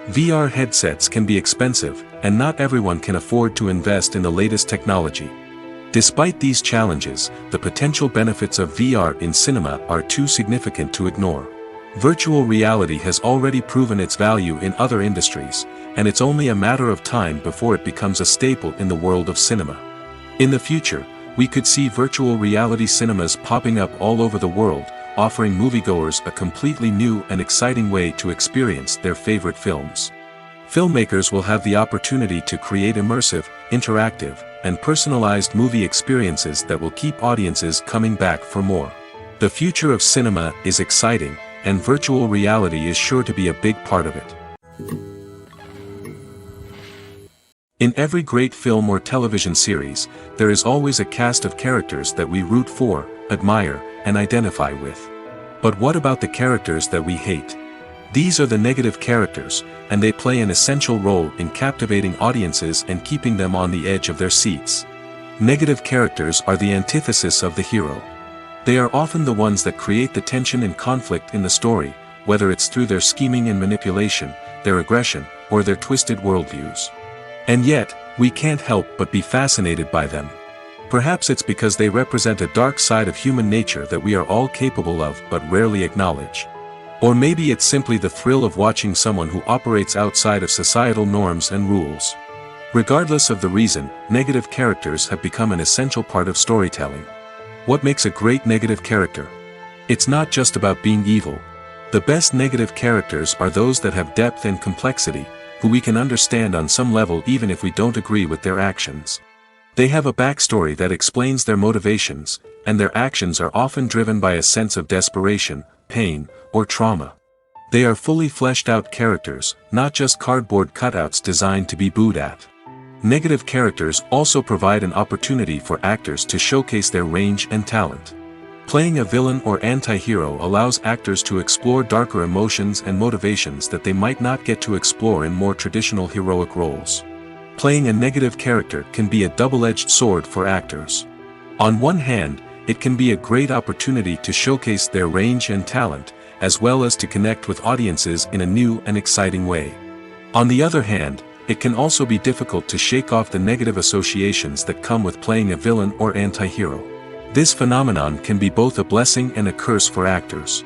VR headsets can be expensive, and not everyone can afford to invest in the latest technology. Despite these challenges, the potential benefits of VR in cinema are too significant to ignore. Virtual reality has already proven its value in other industries, and it's only a matter of time before it becomes a staple in the world of cinema. In the future, We could see virtual reality cinemas popping up all over the world, offering moviegoers a completely new and exciting way to experience their favorite films. Filmmakers will have the opportunity to create immersive, interactive, and personalized movie experiences that will keep audiences coming back for more. The future of cinema is exciting, and virtual reality is sure to be a big part of it. In every great film or television series, there is always a cast of characters that we root for, admire, and identify with. But what about the characters that we hate? These are the negative characters, and they play an essential role in captivating audiences and keeping them on the edge of their seats. Negative characters are the antithesis of the hero. They are often the ones that create the tension and conflict in the story, whether it's through their scheming and manipulation, their aggression, or their twisted worldviews. And yet, we can't help but be fascinated by them. Perhaps it's because they represent a dark side of human nature that we are all capable of but rarely acknowledge. Or maybe it's simply the thrill of watching someone who operates outside of societal norms and rules. Regardless of the reason, negative characters have become an essential part of storytelling. What makes a great negative character? It's not just about being evil. The best negative characters are those that have depth and complexity, who we can understand on some level even if we don't agree with their actions. They have a backstory that explains their motivations, and their actions are often driven by a sense of desperation, pain, or trauma. They are fully fleshed out characters, not just cardboard cutouts designed to be booed at. Negative characters also provide an opportunity for actors to showcase their range and talent. Playing a villain or anti-hero allows actors to explore darker emotions and motivations that they might not get to explore in more traditional heroic roles. Playing a negative character can be a double-edged sword for actors. On one hand, it can be a great opportunity to showcase their range and talent, as well as to connect with audiences in a new and exciting way. On the other hand, it can also be difficult to shake off the negative associations that come with playing a villain or anti-hero. This phenomenon can be both a blessing and a curse for actors.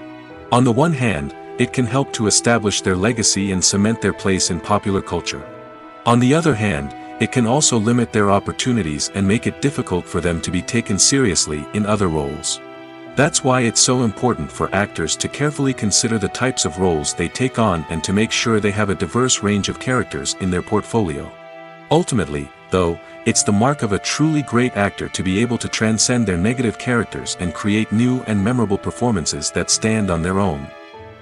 On the one hand, it can help to establish their legacy and cement their place in popular culture. On the other hand, it can also limit their opportunities and make it difficult for them to be taken seriously in other roles. That's why it's so important for actors to carefully consider the types of roles they take on and to make sure they have a diverse range of characters in their portfolio. Ultimately, though, it's the mark of a truly great actor to be able to transcend their negative characters and create new and memorable performances that stand on their own.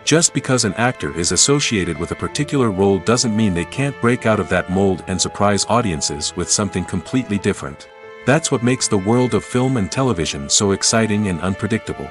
Just because an actor is associated with a particular role doesn't mean they can't break out of that mold and surprise audiences with something completely different. That's what makes the world of film and television so exciting and unpredictable.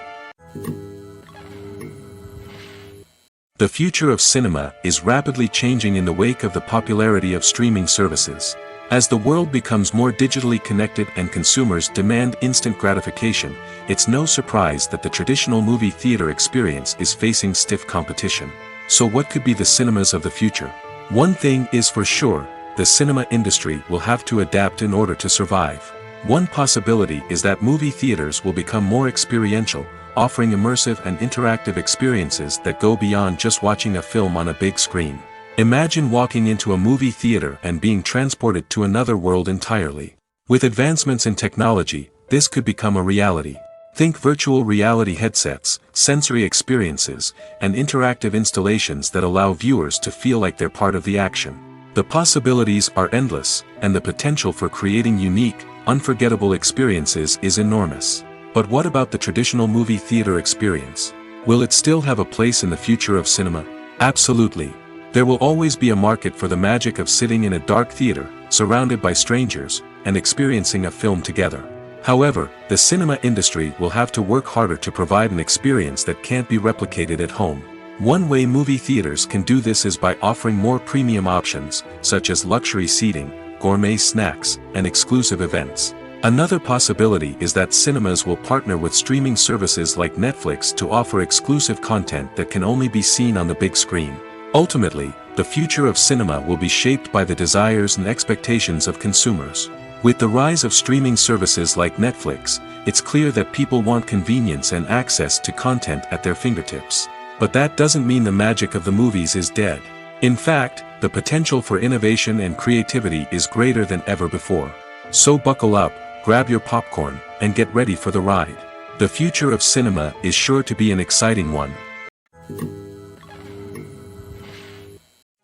The future of cinema is rapidly changing in the wake of the popularity of streaming services. As the world becomes more digitally connected and consumers demand instant gratification, it's no surprise that the traditional movie theater experience is facing stiff competition. So what could be the cinemas of the future? One thing is for sure, the cinema industry will have to adapt in order to survive. One possibility is that movie theaters will become more experiential, offering immersive and interactive experiences that go beyond just watching a film on a big screen. Imagine walking into a movie theater and being transported to another world entirely. With advancements in technology, this could become a reality. Think virtual reality headsets, sensory experiences, and interactive installations that allow viewers to feel like they're part of the action. The possibilities are endless, and the potential for creating unique, unforgettable experiences is enormous. But what about the traditional movie theater experience? Will it still have a place in the future of cinema? Absolutely. There will always be a market for the magic of sitting in a dark theater, surrounded by strangers, and experiencing a film together. However, the cinema industry will have to work harder to provide an experience that can't be replicated at home. One way movie theaters can do this is by offering more premium options, such as luxury seating, gourmet snacks, and exclusive events. Another possibility is that cinemas will partner with streaming services like Netflix to offer exclusive content that can only be seen on the big screen. Ultimately, the future of cinema will be shaped by the desires and expectations of consumers. With the rise of streaming services like Netflix, it's clear that people want convenience and access to content at their fingertips. But that doesn't mean the magic of the movies is dead. In fact, the potential for innovation and creativity is greater than ever before. So buckle up, grab your popcorn, and get ready for the ride. The future of cinema is sure to be an exciting one.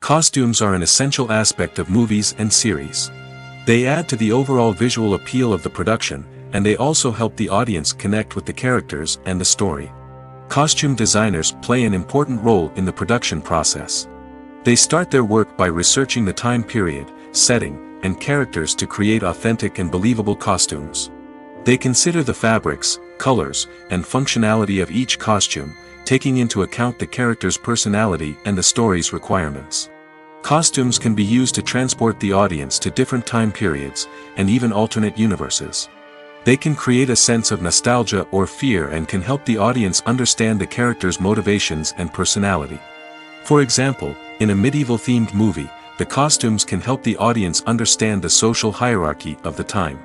Costumes are an essential aspect of movies and series. They add to the overall visual appeal of the production, and they also help the audience connect with the characters and the story. Costume designers play an important role in the production process. They start their work by researching the time period, setting, and characters to create authentic and believable costumes. They consider the fabrics, colors, and functionality of each costume, taking into account the character's personality and the story's requirements. Costumes can be used to transport the audience to different time periods, and even alternate universes. They can create a sense of nostalgia or fear and can help the audience understand the character's motivations and personality. For example, in a medieval-themed movie, the costumes can help the audience understand the social hierarchy of the time.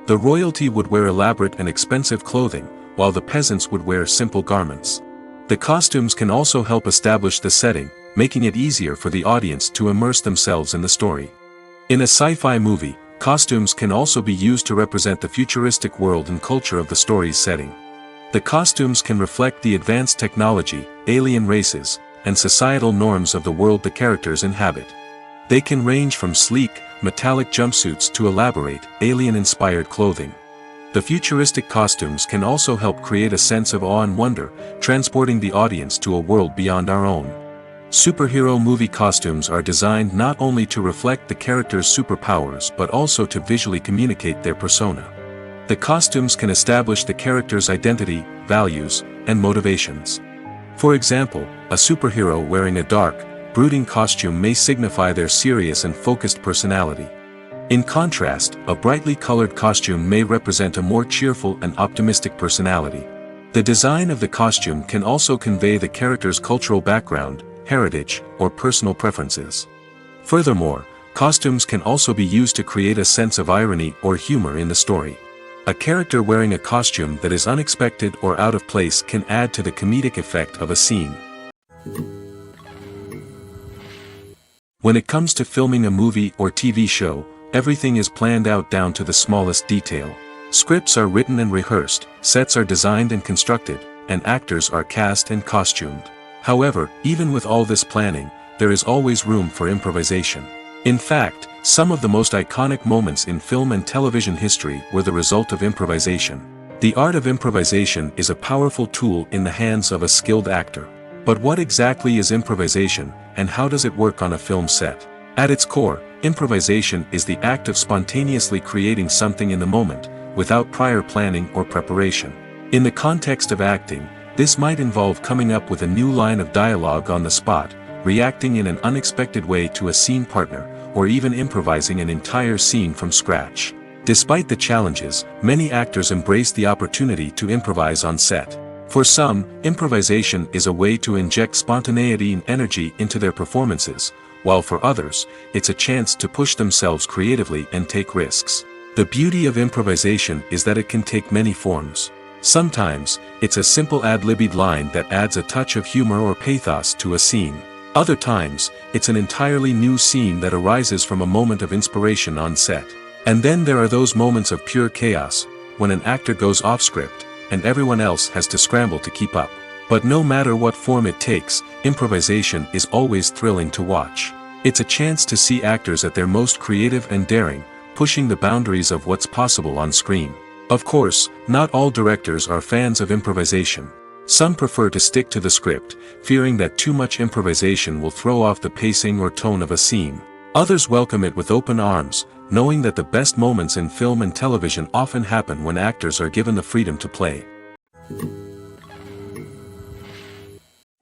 The royalty would wear elaborate and expensive clothing, while the peasants would wear simple garments. The costumes can also help establish the setting, making it easier for the audience to immerse themselves in the story. In a sci-fi movie, costumes can also be used to represent the futuristic world and culture of the story's setting. The costumes can reflect the advanced technology, alien races, and societal norms of the world the characters inhabit. They can range from sleek, metallic jumpsuits to elaborate, alien-inspired clothing. The futuristic costumes can also help create a sense of awe and wonder, transporting the audience to a world beyond our own. Superhero movie costumes are designed not only to reflect the character's superpowers but also to visually communicate their persona. The costumes can establish the character's identity, values, and motivations. For example, a superhero wearing a dark, brooding costume may signify their serious and focused personality. In contrast, a brightly colored costume may represent a more cheerful and optimistic personality. The design of the costume can also convey the character's cultural background, heritage, or personal preferences. Furthermore, costumes can also be used to create a sense of irony or humor in the story. A character wearing a costume that is unexpected or out of place can add to the comedic effect of a scene. When it comes to filming a movie or TV show, everything is planned out down to the smallest detail. Scripts are written and rehearsed, sets are designed and constructed, and actors are cast and costumed. However, even with all this planning, there is always room for improvisation. In fact, some of the most iconic moments in film and television history were the result of improvisation. The art of improvisation is a powerful tool in the hands of a skilled actor. But what exactly is improvisation, and how does it work on a film set? At its core, improvisation is the act of spontaneously creating something in the moment, without prior planning or preparation. In the context of acting, this might involve coming up with a new line of dialogue on the spot, reacting in an unexpected way to a scene partner, or even improvising an entire scene from scratch. Despite the challenges, many actors embrace the opportunity to improvise on set. For some, improvisation is a way to inject spontaneity and energy into their performances, while for others, it's a chance to push themselves creatively and take risks. The beauty of improvisation is that it can take many forms. Sometimes, it's a simple ad-libbed line that adds a touch of humor or pathos to a scene. Other times, it's an entirely new scene that arises from a moment of inspiration on set. And then there are those moments of pure chaos, when an actor goes off script, and everyone else has to scramble to keep up. But no matter what form it takes, improvisation is always thrilling to watch. It's a chance to see actors at their most creative and daring, pushing the boundaries of what's possible on screen. Of course, not all directors are fans of improvisation. Some prefer to stick to the script, fearing that too much improvisation will throw off the pacing or tone of a scene. Others welcome it with open arms, knowing that the best moments in film and television often happen when actors are given the freedom to play.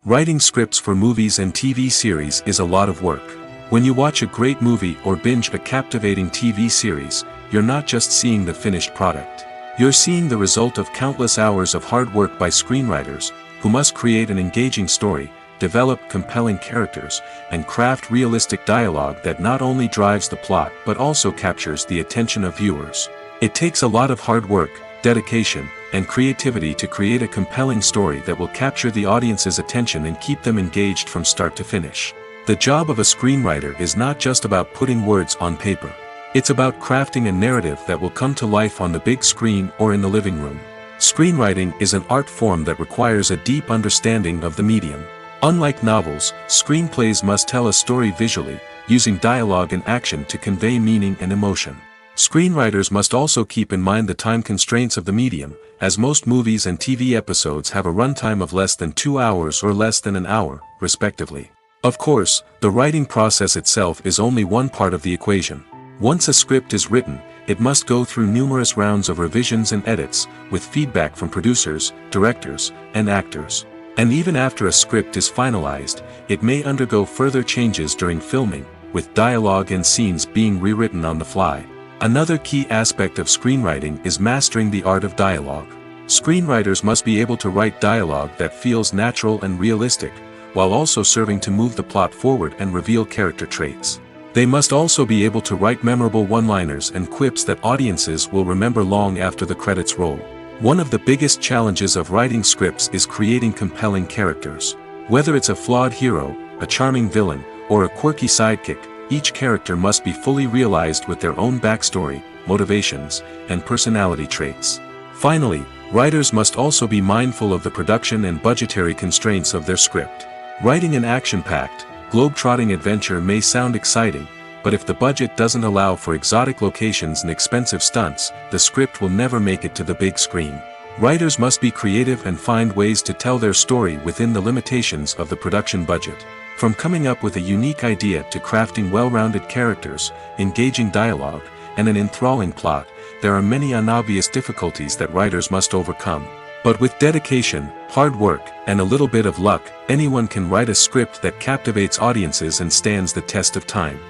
Writing scripts for movies and TV series is a lot of work. When you watch a great movie or binge a captivating TV series, you're not just seeing the finished product. You're seeing the result of countless hours of hard work by screenwriters, who must create an engaging story, develop compelling characters, and craft realistic dialogue that not only drives the plot but also captures the attention of viewers. It takes a lot of hard work, dedication, and creativity to create a compelling story that will capture the audience's attention and keep them engaged from start to finish. The job of a screenwriter is not just about putting words on paper. It's about crafting a narrative that will come to life on the big screen or in the living room. Screenwriting is an art form that requires a deep understanding of the medium. Unlike novels, screenplays must tell a story visually, using dialogue and action to convey meaning and emotion. Screenwriters must also keep in mind the time constraints of the medium, as most movies and TV episodes have a runtime of less than 2 hours or less than an hour, respectively. Of course, the writing process itself is only one part of the equation. Once a script is written, it must go through numerous rounds of revisions and edits, with feedback from producers, directors, and actors. And even after a script is finalized, it may undergo further changes during filming, with dialogue and scenes being rewritten on the fly. Another key aspect of screenwriting is mastering the art of dialogue. Screenwriters must be able to write dialogue that feels natural and realistic, while also serving to move the plot forward and reveal character traits. They must also be able to write memorable one-liners and quips that audiences will remember long after the credits roll. One of the biggest challenges of writing scripts is creating compelling characters. Whether it's a flawed hero, a charming villain, or a quirky sidekick, each character must be fully realized with their own backstory, motivations, and personality traits. Finally, writers must also be mindful of the production and budgetary constraints of their script. Writing an action-packed, globe-trotting adventure may sound exciting, but if the budget doesn't allow for exotic locations and expensive stunts, the script will never make it to the big screen. Writers must be creative and find ways to tell their story within the limitations of the production budget. From coming up with a unique idea to crafting well-rounded characters, engaging dialogue, and an enthralling plot, there are many unobvious difficulties that writers must overcome. But with dedication, hard work, and a little bit of luck, anyone can write a script that captivates audiences and stands the test of time.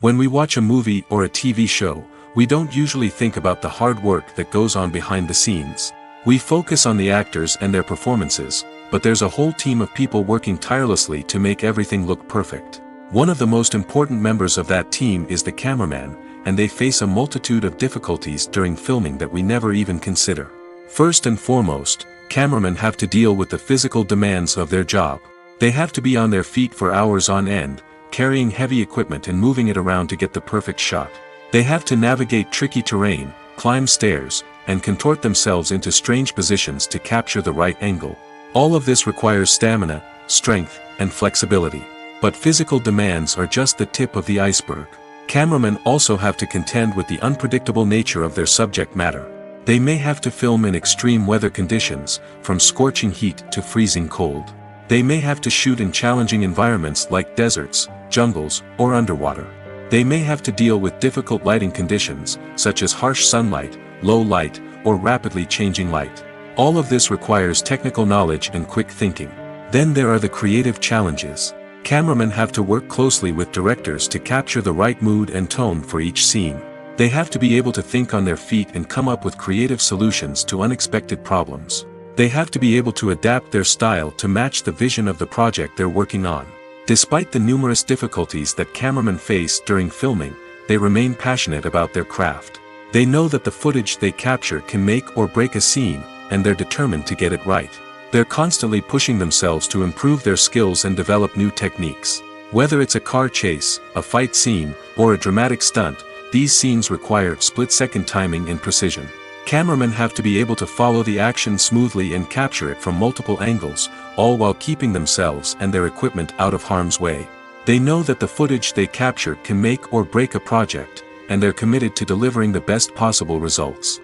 When we watch a movie or a TV show, we don't usually think about the hard work that goes on behind the scenes. We focus on the actors and their performances, but there's a whole team of people working tirelessly to make everything look perfect. One of the most important members of that team is the cameraman, and they face a multitude of difficulties during filming that we never even consider. First and foremost, cameramen have to deal with the physical demands of their job. They have to be on their feet for hours on end, carrying heavy equipment and moving it around to get the perfect shot. They have to navigate tricky terrain, climb stairs, and contort themselves into strange positions to capture the right angle. All of this requires stamina, strength, and flexibility. But physical demands are just the tip of the iceberg. Cameramen also have to contend with the unpredictable nature of their subject matter. They may have to film in extreme weather conditions, from scorching heat to freezing cold. They may have to shoot in challenging environments like deserts, jungles, or underwater. They may have to deal with difficult lighting conditions, such as harsh sunlight, low light, or rapidly changing light. All of this requires technical knowledge and quick thinking. Then there are the creative challenges. Cameramen have to work closely with directors to capture the right mood and tone for each scene. They have to be able to think on their feet and come up with creative solutions to unexpected problems. They have to be able to adapt their style to match the vision of the project they're working on. Despite the numerous difficulties that cameramen face during filming, they remain passionate about their craft. They know that the footage they capture can make or break a scene, and they're determined to get it right. They're constantly pushing themselves to improve their skills and develop new techniques. Whether it's a car chase, a fight scene, or a dramatic stunt, these scenes require split-second timing and precision. Cameramen have to be able to follow the action smoothly and capture it from multiple angles, all while keeping themselves and their equipment out of harm's way. They know that the footage they capture can make or break a project, and they're committed to delivering the best possible results.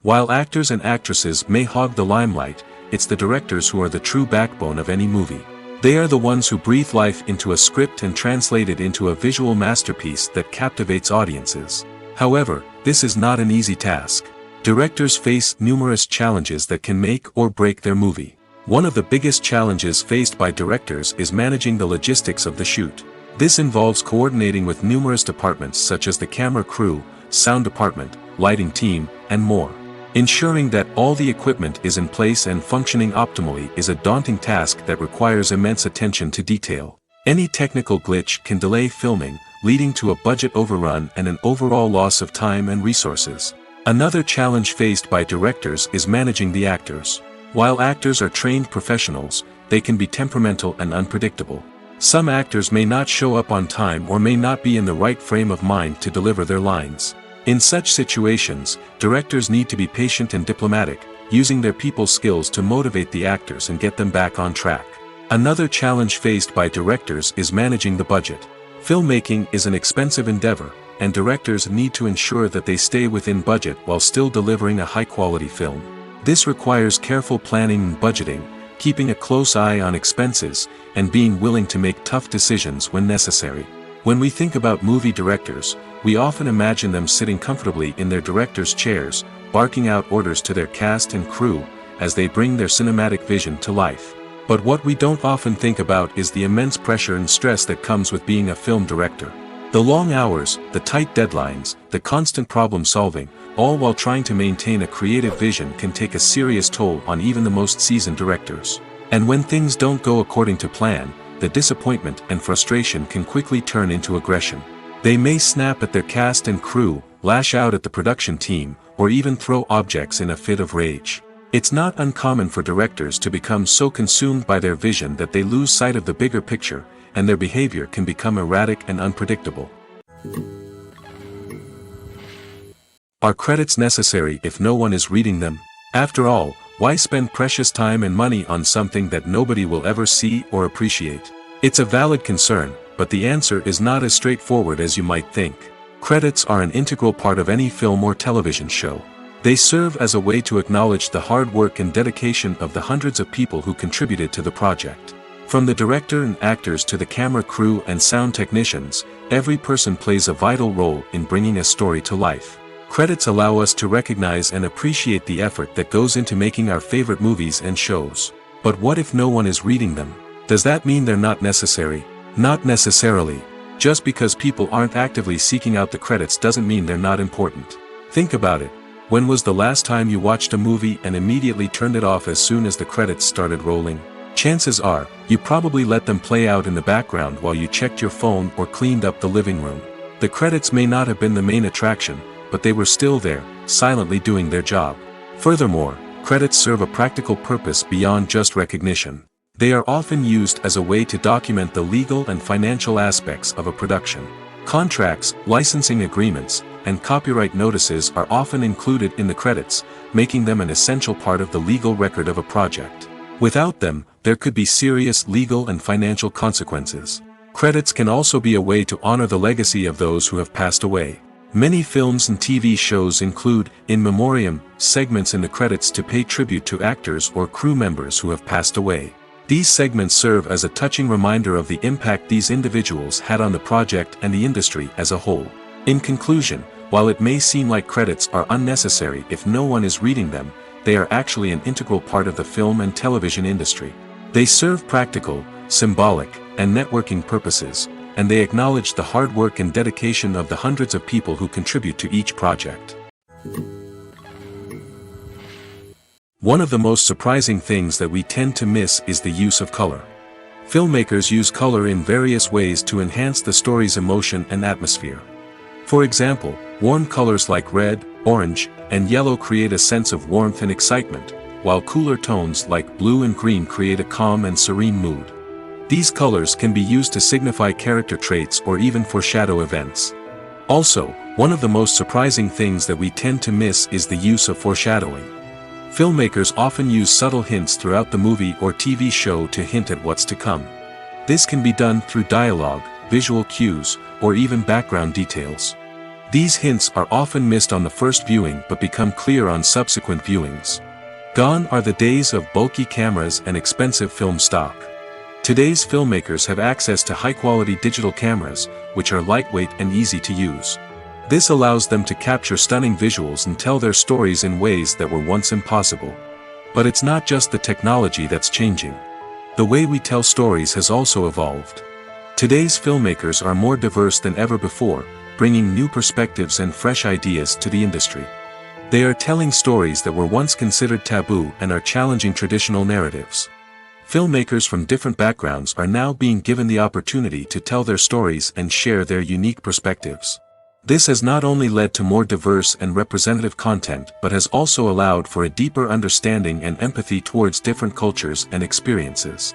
While actors and actresses may hog the limelight, it's the directors who are the true backbone of any movie. They are the ones who breathe life into a script and translate it into a visual masterpiece that captivates audiences. However, this is not an easy task. Directors face numerous challenges that can make or break their movie. One of the biggest challenges faced by directors is managing the logistics of the shoot. This involves coordinating with numerous departments such as the camera crew, sound department, lighting team, and more. Ensuring that all the equipment is in place and functioning optimally is a daunting task that requires immense attention to detail. Any technical glitch can delay filming, leading to a budget overrun and an overall loss of time and resources. Another challenge faced by directors is managing the actors. While actors are trained professionals, they can be temperamental and unpredictable. Some actors may not show up on time or may not be in the right frame of mind to deliver their lines. In such situations, directors need to be patient and diplomatic, using their people skills to motivate the actors and get them back on track. Another challenge faced by directors is managing the budget. Filmmaking is an expensive endeavor, and directors need to ensure that they stay within budget while still delivering a high-quality film. This requires careful planning and budgeting, keeping a close eye on expenses, and being willing to make tough decisions when necessary. When we think about movie directors, we often imagine them sitting comfortably in their director's chairs, barking out orders to their cast and crew, as they bring their cinematic vision to life. But what we don't often think about is the immense pressure and stress that comes with being a film director. The long hours, the tight deadlines, the constant problem solving, all while trying to maintain a creative vision can take a serious toll on even the most seasoned directors. And when things don't go according to plan, the disappointment and frustration can quickly turn into aggression. They may snap at their cast and crew, lash out at the production team, or even throw objects in a fit of rage. It's not uncommon for directors to become so consumed by their vision that they lose sight of the bigger picture, and their behavior can become erratic and unpredictable. Are credits necessary if no one is reading them? After all, why spend precious time and money on something that nobody will ever see or appreciate? It's a valid concern, but the answer is not as straightforward as you might think. Credits are an integral part of any film or television show. They serve as a way to acknowledge the hard work and dedication of the hundreds of people who contributed to the project. From the director and actors to the camera crew and sound technicians, every person plays a vital role in bringing a story to life. Credits allow us to recognize and appreciate the effort that goes into making our favorite movies and shows. But what if no one is reading them? Does that mean they're not necessary? Not necessarily. Just because people aren't actively seeking out the credits doesn't mean they're not important. Think about it. When was the last time you watched a movie and immediately turned it off as soon as the credits started rolling? Chances are, you probably let them play out in the background while you checked your phone or cleaned up the living room. The credits may not have been the main attraction, but they were still there, silently doing their job. Furthermore, credits serve a practical purpose beyond just recognition. They are often used as a way to document the legal and financial aspects of a production. Contracts, licensing agreements, and copyright notices are often included in the credits, making them an essential part of the legal record of a project. Without them, there could be serious legal and financial consequences. Credits can also be a way to honor the legacy of those who have passed away. Many films and TV shows include, in memoriam, segments in the credits to pay tribute to actors or crew members who have passed away. These segments serve as a touching reminder of the impact these individuals had on the project and the industry as a whole. In conclusion, while it may seem like credits are unnecessary if no one is reading them, they are actually an integral part of the film and television industry. They serve practical, symbolic, and networking purposes, and they acknowledge the hard work and dedication of the hundreds of people who contribute to each project. One of the most surprising things that we tend to miss is the use of color. Filmmakers use color in various ways to enhance the story's emotion and atmosphere. For example, warm colors like red, orange, and yellow create a sense of warmth and excitement, while cooler tones like blue and green create a calm and serene mood. These colors can be used to signify character traits or even foreshadow events. Also, one of the most surprising things that we tend to miss is the use of foreshadowing. Filmmakers often use subtle hints throughout the movie or TV show to hint at what's to come. This can be done through dialogue, visual cues, or even background details. These hints are often missed on the first viewing but become clear on subsequent viewings. Gone are the days of bulky cameras and expensive film stock. Today's filmmakers have access to high-quality digital cameras, which are lightweight and easy to use. This allows them to capture stunning visuals and tell their stories in ways that were once impossible. But it's not just the technology that's changing. The way we tell stories has also evolved. Today's filmmakers are more diverse than ever before, bringing new perspectives and fresh ideas to the industry. They are telling stories that were once considered taboo and are challenging traditional narratives. Filmmakers from different backgrounds are now being given the opportunity to tell their stories and share their unique perspectives. This has not only led to more diverse and representative content but has also allowed for a deeper understanding and empathy towards different cultures and experiences.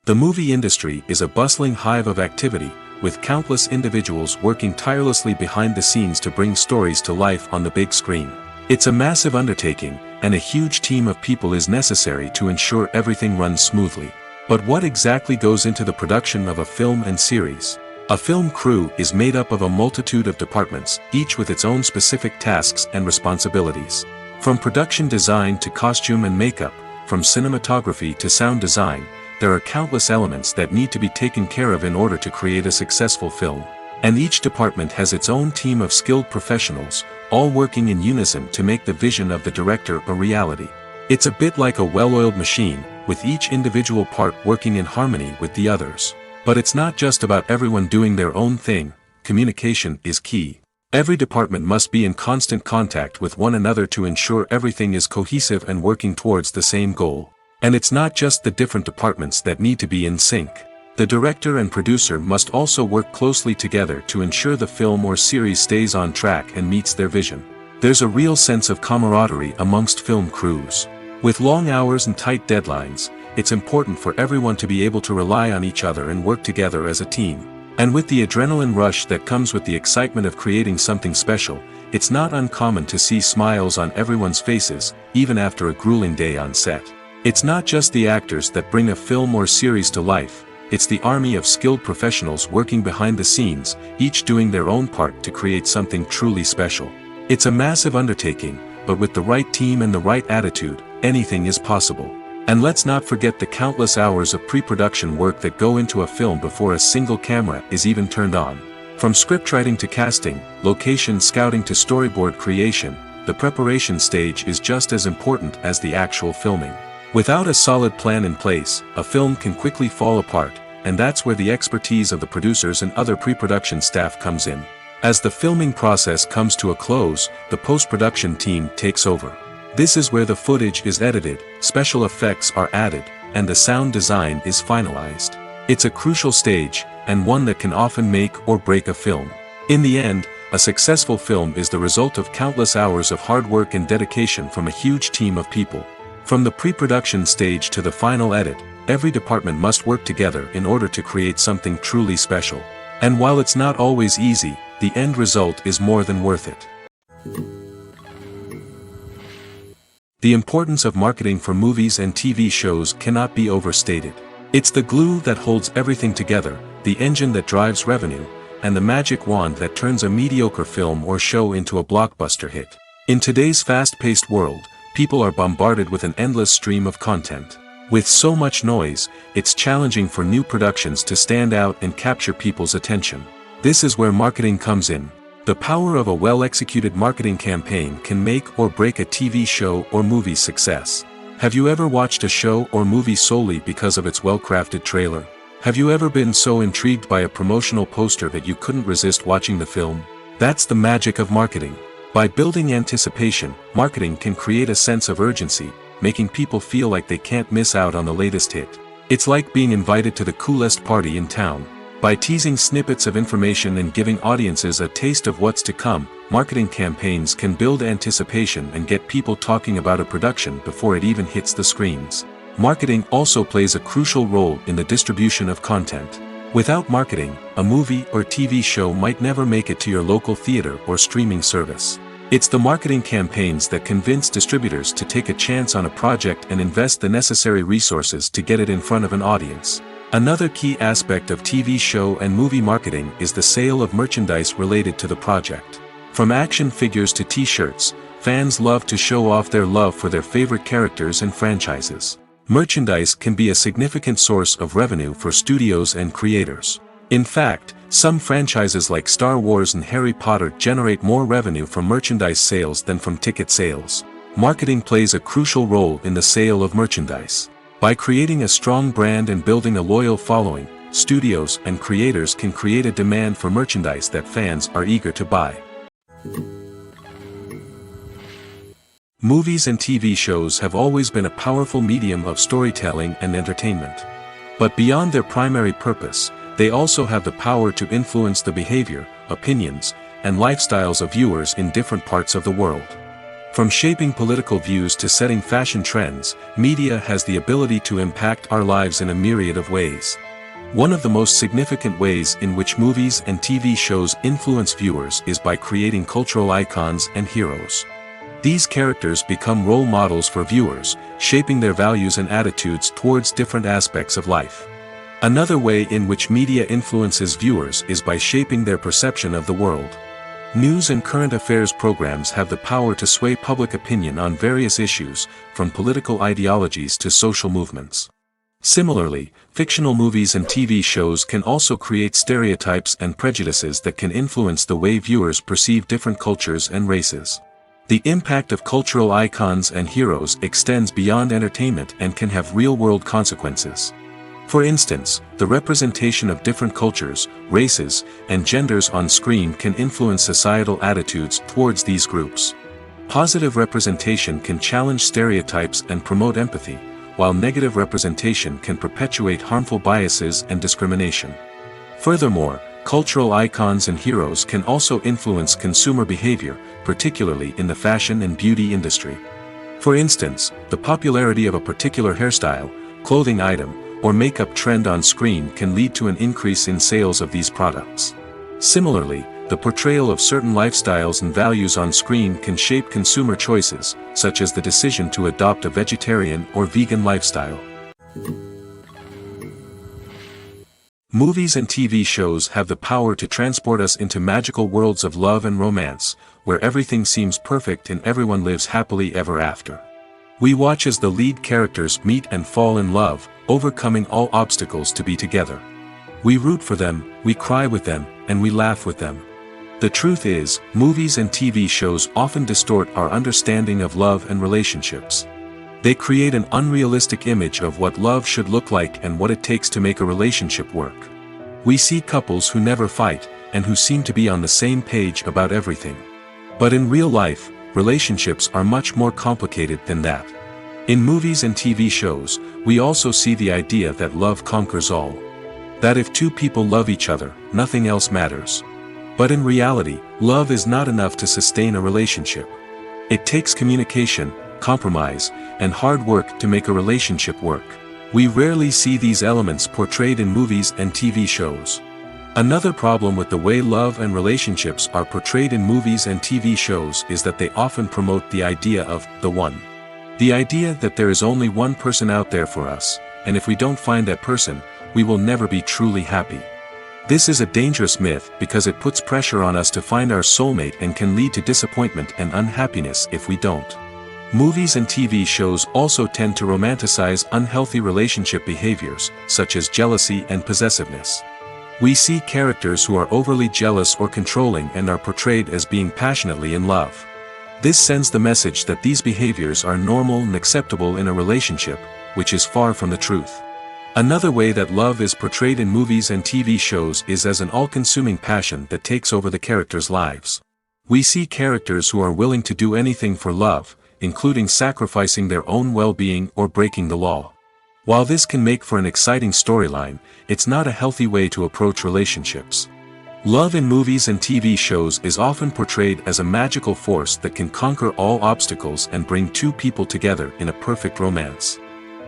The movie industry is a bustling hive of activity, with countless individuals working tirelessly behind the scenes to bring stories to life on the big screen. It's a massive undertaking, and a huge team of people is necessary to ensure everything runs smoothly. But what exactly goes into the production of a film and series? A film crew is made up of a multitude of departments, each with its own specific tasks and responsibilities. From production design to costume and makeup, from cinematography to sound design, there are countless elements that need to be taken care of in order to create a successful film. And each department has its own team of skilled professionals, all working in unison to make the vision of the director a reality. It's a bit like a well-oiled machine, with each individual part working in harmony with the others. But it's not just about everyone doing their own thing. Communication is key. Every department must be in constant contact with one another to ensure everything is cohesive and working towards the same goal. And it's not just the different departments that need to be in sync. The director and producer must also work closely together to ensure the film or series stays on track and meets their vision. There's a real sense of camaraderie amongst film crews. With long hours and tight deadlines, it's important for everyone to be able to rely on each other and work together as a team. And with the adrenaline rush that comes with the excitement of creating something special, it's not uncommon to see smiles on everyone's faces, even after a grueling day on set. It's not just the actors that bring a film or series to life, it's the army of skilled professionals working behind the scenes, each doing their own part to create something truly special. It's a massive undertaking, but with the right team and the right attitude, anything is possible. And let's not forget the countless hours of pre-production work that go into a film before a single camera is even turned on. From scriptwriting to casting, location scouting to storyboard creation, the preparation stage is just as important as the actual filming. Without a solid plan in place, a film can quickly fall apart, and that's where the expertise of the producers and other pre-production staff comes in. As the filming process comes to a close, the post-production team takes over. This is where the footage is edited, special effects are added, and the sound design is finalized. It's a crucial stage, and one that can often make or break a film. In the end, a successful film is the result of countless hours of hard work and dedication from a huge team of people. From the pre-production stage to the final edit, every department must work together in order to create something truly special. And while it's not always easy, the end result is more than worth it. The importance of marketing for movies and TV shows cannot be overstated. It's the glue that holds everything together, the engine that drives revenue, and the magic wand that turns a mediocre film or show into a blockbuster hit. In today's fast-paced world, people are bombarded with an endless stream of content. With so much noise, it's challenging for new productions to stand out and capture people's attention. This is where marketing comes in. The power of a well-executed marketing campaign can make or break a TV show or movie's success. Have you ever watched a show or movie solely because of its well-crafted trailer? Have you ever been so intrigued by a promotional poster that you couldn't resist watching the film? That's the magic of marketing. By building anticipation, marketing can create a sense of urgency, making people feel like they can't miss out on the latest hit. It's like being invited to the coolest party in town. By teasing snippets of information and giving audiences a taste of what's to come, marketing campaigns can build anticipation and get people talking about a production before it even hits the screens. Marketing also plays a crucial role in the distribution of content. Without marketing, a movie or TV show might never make it to your local theater or streaming service. It's the marketing campaigns that convince distributors to take a chance on a project and invest the necessary resources to get it in front of an audience. Another key aspect of TV show and movie marketing is the sale of merchandise related to the project. From action figures to t-shirts, fans love to show off their love for their favorite characters and franchises. Merchandise can be a significant source of revenue for studios and creators. In fact, some franchises like Star Wars and Harry Potter generate more revenue from merchandise sales than from ticket sales. Marketing plays a crucial role in the sale of merchandise. By creating a strong brand and building a loyal following, studios and creators can create a demand for merchandise that fans are eager to buy. Movies and TV shows have always been a powerful medium of storytelling and entertainment. But beyond their primary purpose, they also have the power to influence the behavior, opinions, and lifestyles of viewers in different parts of the world. From shaping political views to setting fashion trends, media has the ability to impact our lives in a myriad of ways. One of the most significant ways in which movies and TV shows influence viewers is by creating cultural icons and heroes. These characters become role models for viewers, shaping their values and attitudes towards different aspects of life. Another way in which media influences viewers is by shaping their perception of the world. News and current affairs programs have the power to sway public opinion on various issues, from political ideologies to social movements. Similarly, fictional movies and TV shows can also create stereotypes and prejudices that can influence the way viewers perceive different cultures and races. The impact of cultural icons and heroes extends beyond entertainment and can have real-world consequences. For instance, the representation of different cultures, races, and genders on screen can influence societal attitudes towards these groups. Positive representation can challenge stereotypes and promote empathy, while negative representation can perpetuate harmful biases and discrimination. Furthermore, cultural icons and heroes can also influence consumer behavior, particularly in the fashion and beauty industry. For instance, the popularity of a particular hairstyle, clothing item, or makeup trend on screen can lead to an increase in sales of these products. Similarly, the portrayal of certain lifestyles and values on screen can shape consumer choices, such as the decision to adopt a vegetarian or vegan lifestyle. Movies and TV shows have the power to transport us into magical worlds of love and romance, where everything seems perfect and everyone lives happily ever after. We watch as the lead characters meet and fall in love, overcoming all obstacles to be together. We root for them, we cry with them, and we laugh with them. The truth is, movies and TV shows often distort our understanding of love and relationships. They create an unrealistic image of what love should look like and what it takes to make a relationship work. We see couples who never fight, and who seem to be on the same page about everything. But in real life, relationships are much more complicated than that. In movies and TV shows, we also see the idea that love conquers all. That if two people love each other, nothing else matters. But in reality, love is not enough to sustain a relationship. It takes communication, compromise, and hard work to make a relationship work. We rarely see these elements portrayed in movies and TV shows. Another problem with the way love and relationships are portrayed in movies and TV shows is that they often promote the idea of the one. The idea that there is only one person out there for us, and if we don't find that person, we will never be truly happy. This is a dangerous myth because it puts pressure on us to find our soulmate and can lead to disappointment and unhappiness if we don't. Movies and TV shows also tend to romanticize unhealthy relationship behaviors, such as jealousy and possessiveness. We see characters who are overly jealous or controlling and are portrayed as being passionately in love. This sends the message that these behaviors are normal and acceptable in a relationship, which is far from the truth. Another way that love is portrayed in movies and TV shows is as an all-consuming passion that takes over the characters' lives. We see characters who are willing to do anything for love, including sacrificing their own well-being or breaking the law. While this can make for an exciting storyline, it's not a healthy way to approach relationships. Love in movies and TV shows is often portrayed as a magical force that can conquer all obstacles and bring two people together in a perfect romance.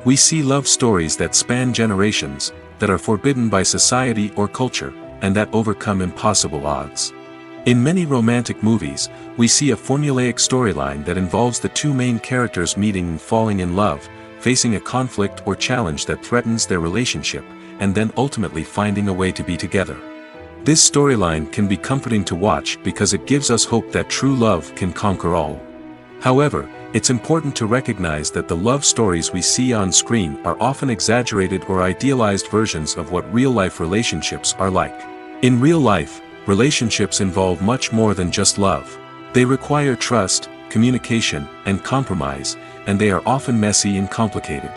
We see love stories that span generations, that are forbidden by society or culture, and that overcome impossible odds. In many romantic movies, we see a formulaic storyline that involves the two main characters meeting and falling in love, facing a conflict or challenge that threatens their relationship, and then ultimately finding a way to be together. This storyline can be comforting to watch because it gives us hope that true love can conquer all. However, it's important to recognize that the love stories we see on screen are often exaggerated or idealized versions of what real-life relationships are like. In real life, relationships involve much more than just love. They require trust, communication, and compromise, and they are often messy and complicated.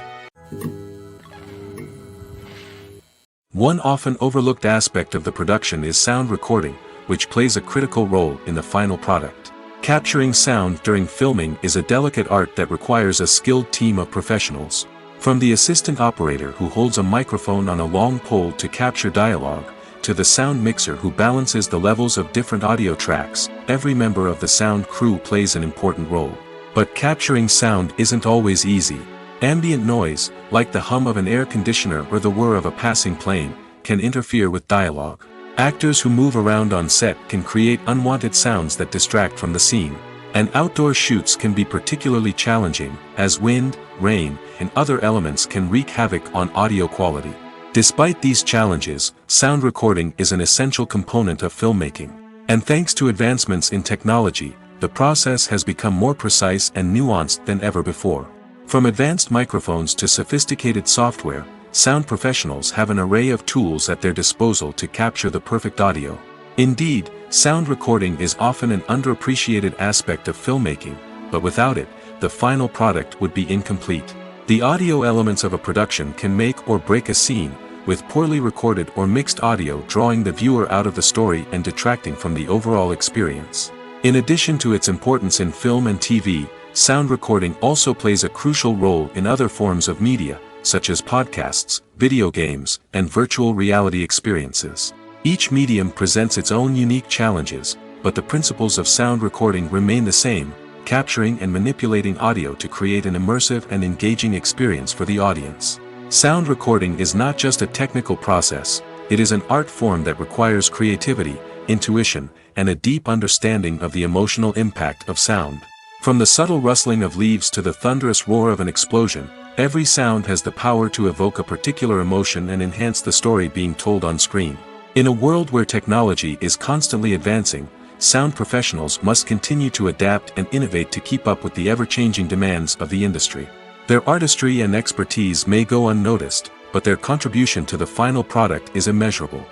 One often overlooked aspect of the production is sound recording, which plays a critical role in the final product. Capturing sound during filming is a delicate art that requires a skilled team of professionals. From the assistant operator who holds a microphone on a long pole to capture dialogue, to the sound mixer who balances the levels of different audio tracks, every member of the sound crew plays an important role. But capturing sound isn't always easy. Ambient noise, like the hum of an air conditioner or the whir of a passing plane, can interfere with dialogue. Actors who move around on set can create unwanted sounds that distract from the scene. And outdoor shoots can be particularly challenging, as wind, rain, and other elements can wreak havoc on audio quality. Despite these challenges, sound recording is an essential component of filmmaking. And thanks to advancements in technology, the process has become more precise and nuanced than ever before. From advanced microphones to sophisticated software, sound professionals have an array of tools at their disposal to capture the perfect audio. Indeed, sound recording is often an underappreciated aspect of filmmaking, but without it, the final product would be incomplete. The audio elements of a production can make or break a scene, with poorly recorded or mixed audio drawing the viewer out of the story and detracting from the overall experience. In addition to its importance in film and TV, sound recording also plays a crucial role in other forms of media, such as podcasts, video games, and virtual reality experiences. Each medium presents its own unique challenges, but the principles of sound recording remain the same, capturing and manipulating audio to create an immersive and engaging experience for the audience. Sound recording is not just a technical process, it is an art form that requires creativity, intuition, and a deep understanding of the emotional impact of sound. From the subtle rustling of leaves to the thunderous roar of an explosion, every sound has the power to evoke a particular emotion and enhance the story being told on screen. In a world where technology is constantly advancing, sound professionals must continue to adapt and innovate to keep up with the ever-changing demands of the industry. Their artistry and expertise may go unnoticed, but their contribution to the final product is immeasurable.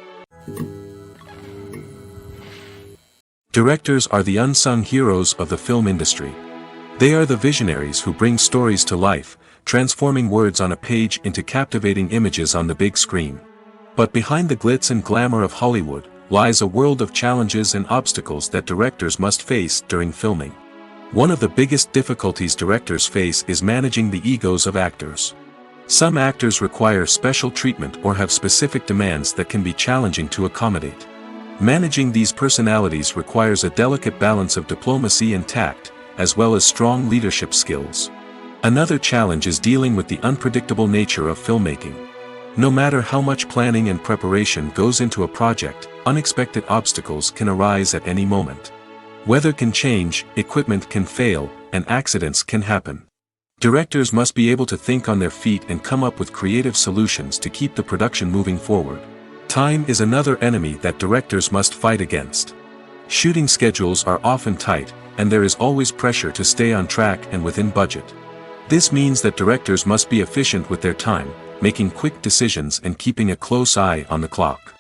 Directors are the unsung heroes of the film industry. They are the visionaries who bring stories to life, transforming words on a page into captivating images on the big screen. But behind the glitz and glamour of Hollywood, lies a world of challenges and obstacles that directors must face during filming. One of the biggest difficulties directors face is managing the egos of actors. Some actors require special treatment or have specific demands that can be challenging to accommodate. Managing these personalities requires a delicate balance of diplomacy and tact, as well as strong leadership skills. Another challenge is dealing with the unpredictable nature of filmmaking. No matter how much planning and preparation goes into a project, unexpected obstacles can arise at any moment. Weather can change, equipment can fail, and accidents can happen. Directors must be able to think on their feet and come up with creative solutions to keep the production moving forward. Time is another enemy that directors must fight against. Shooting schedules are often tight, and there is always pressure to stay on track and within budget. This means that directors must be efficient with their time, making quick decisions and keeping a close eye on the clock.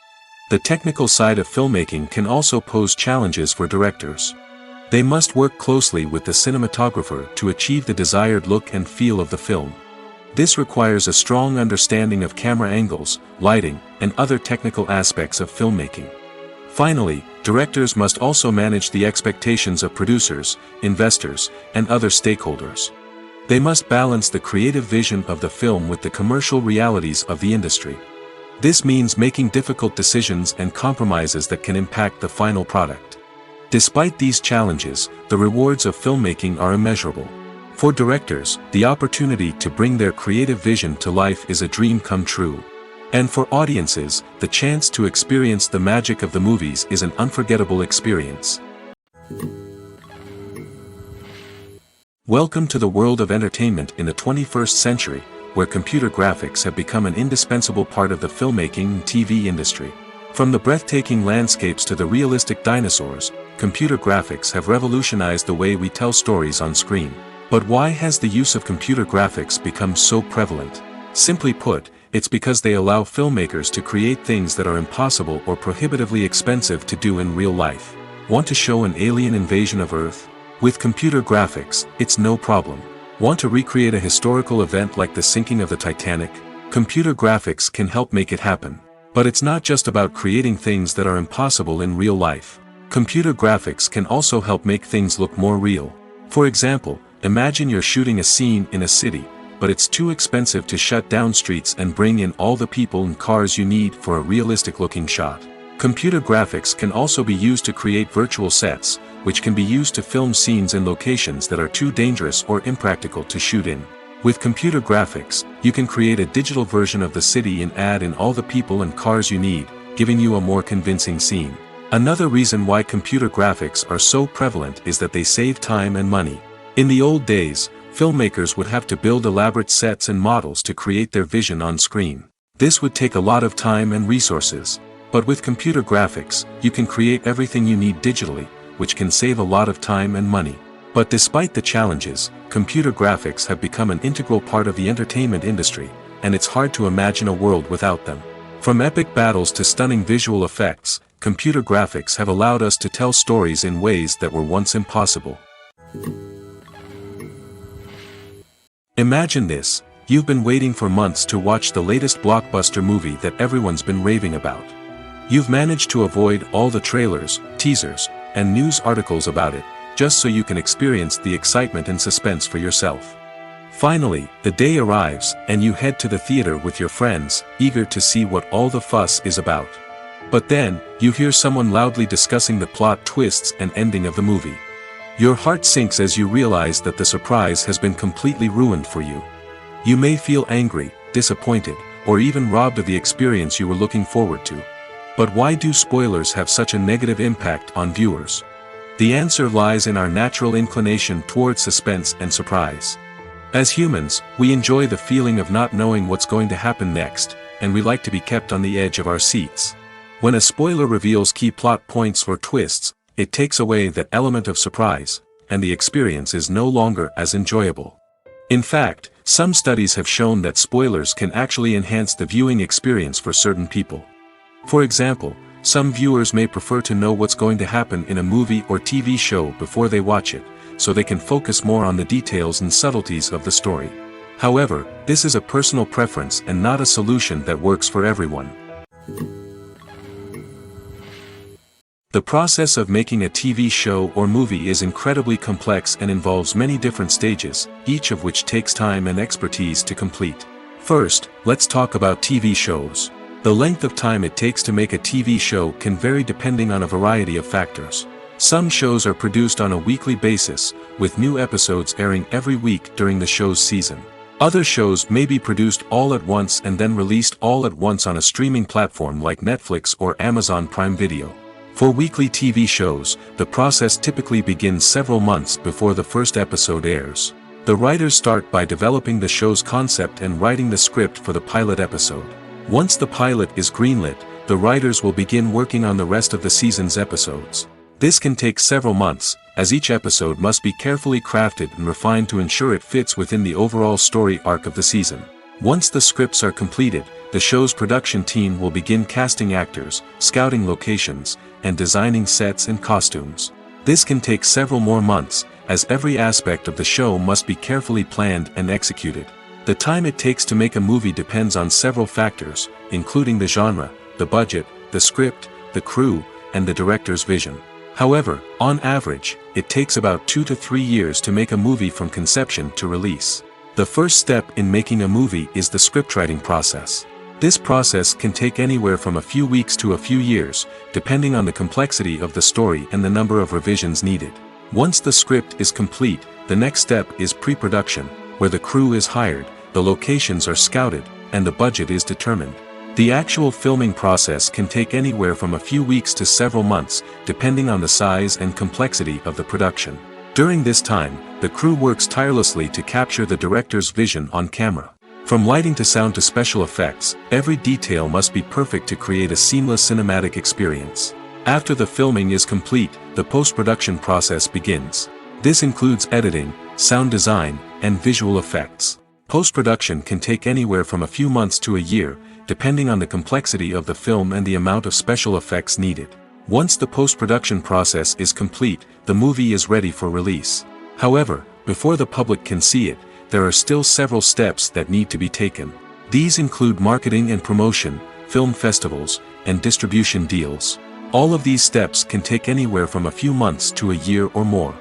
The technical side of filmmaking can also pose challenges for directors. They must work closely with the cinematographer to achieve the desired look and feel of the film. This requires a strong understanding of camera angles, lighting, and other technical aspects of filmmaking. Finally, directors must also manage the expectations of producers, investors, and other stakeholders. They must balance the creative vision of the film with the commercial realities of the industry. This means making difficult decisions and compromises that can impact the final product. Despite these challenges, the rewards of filmmaking are immeasurable. For directors, the opportunity to bring their creative vision to life is a dream come true. And for audiences, the chance to experience the magic of the movies is an unforgettable experience. Welcome to the world of entertainment in the 21st century, where computer graphics have become an indispensable part of the filmmaking and TV industry. From the breathtaking landscapes to the realistic dinosaurs, computer graphics have revolutionized the way we tell stories on screen. But why has the use of computer graphics become so prevalent? Simply put, it's because they allow filmmakers to create things that are impossible or prohibitively expensive to do in real life. Want to show an alien invasion of Earth? With computer graphics, it's no problem. Want to recreate a historical event like the sinking of the Titanic? Computer graphics can help make it happen. But it's not just about creating things that are impossible in real life. Computer graphics can also help make things look more real. For example, imagine you're shooting a scene in a city, but it's too expensive to shut down streets and bring in all the people and cars you need for a realistic-looking shot. Computer graphics can also be used to create virtual sets, which can be used to film scenes in locations that are too dangerous or impractical to shoot in. With computer graphics, you can create a digital version of the city and add in all the people and cars you need, giving you a more convincing scene. Another reason why computer graphics are so prevalent is that they save time and money. In the old days, filmmakers would have to build elaborate sets and models to create their vision on screen. This would take a lot of time and resources. But with computer graphics, you can create everything you need digitally, which can save a lot of time and money. But despite the challenges, computer graphics have become an integral part of the entertainment industry, and it's hard to imagine a world without them. From epic battles to stunning visual effects, computer graphics have allowed us to tell stories in ways that were once impossible. Imagine this: you've been waiting for months to watch the latest blockbuster movie that everyone's been raving about. You've managed to avoid all the trailers, teasers, and news articles about it, just so you can experience the excitement and suspense for yourself. Finally, the day arrives, and you head to the theater with your friends, eager to see what all the fuss is about. But then, you hear someone loudly discussing the plot twists and ending of the movie. Your heart sinks as you realize that the surprise has been completely ruined for you. You may feel angry, disappointed, or even robbed of the experience you were looking forward to. But why do spoilers have such a negative impact on viewers? The answer lies in our natural inclination toward suspense and surprise. As humans, we enjoy the feeling of not knowing what's going to happen next, and we like to be kept on the edge of our seats. When a spoiler reveals key plot points or twists, it takes away that element of surprise, and the experience is no longer as enjoyable. In fact, some studies have shown that spoilers can actually enhance the viewing experience for certain people. For example, some viewers may prefer to know what's going to happen in a movie or TV show before they watch it, so they can focus more on the details and subtleties of the story. However, this is a personal preference and not a solution that works for everyone. The process of making a TV show or movie is incredibly complex and involves many different stages, each of which takes time and expertise to complete. First, let's talk about TV shows. The length of time it takes to make a TV show can vary depending on a variety of factors. Some shows are produced on a weekly basis, with new episodes airing every week during the show's season. Other shows may be produced all at once and then released all at once on a streaming platform like Netflix or Amazon Prime Video. For weekly TV shows, the process typically begins several months before the first episode airs. The writers start by developing the show's concept and writing the script for the pilot episode. Once the pilot is greenlit, the writers will begin working on the rest of the season's episodes. This can take several months, as each episode must be carefully crafted and refined to ensure it fits within the overall story arc of the season. Once the scripts are completed, the show's production team will begin casting actors, scouting locations, and designing sets and costumes. This can take several more months, as every aspect of the show must be carefully planned and executed. The time it takes to make a movie depends on several factors, including the genre, the budget, the script, the crew, and the director's vision. However, on average, it takes about 2 to 3 years to make a movie from conception to release. The first step in making a movie is the scriptwriting process. This process can take anywhere from a few weeks to a few years, depending on the complexity of the story and the number of revisions needed. Once the script is complete, the next step is pre-production, where the crew is hired, the locations are scouted, and the budget is determined. The actual filming process can take anywhere from a few weeks to several months, depending on the size and complexity of the production. During this time, the crew works tirelessly to capture the director's vision on camera. From lighting to sound to special effects, every detail must be perfect to create a seamless cinematic experience. After the filming is complete, the post-production process begins. This includes editing, sound design, and visual effects. Post-production can take anywhere from a few months to a year, depending on the complexity of the film and the amount of special effects needed. Once the post-production process is complete, the movie is ready for release. However, before the public can see it, there are still several steps that need to be taken. These include marketing and promotion, film festivals, and distribution deals. All of these steps can take anywhere from a few months to a year or more.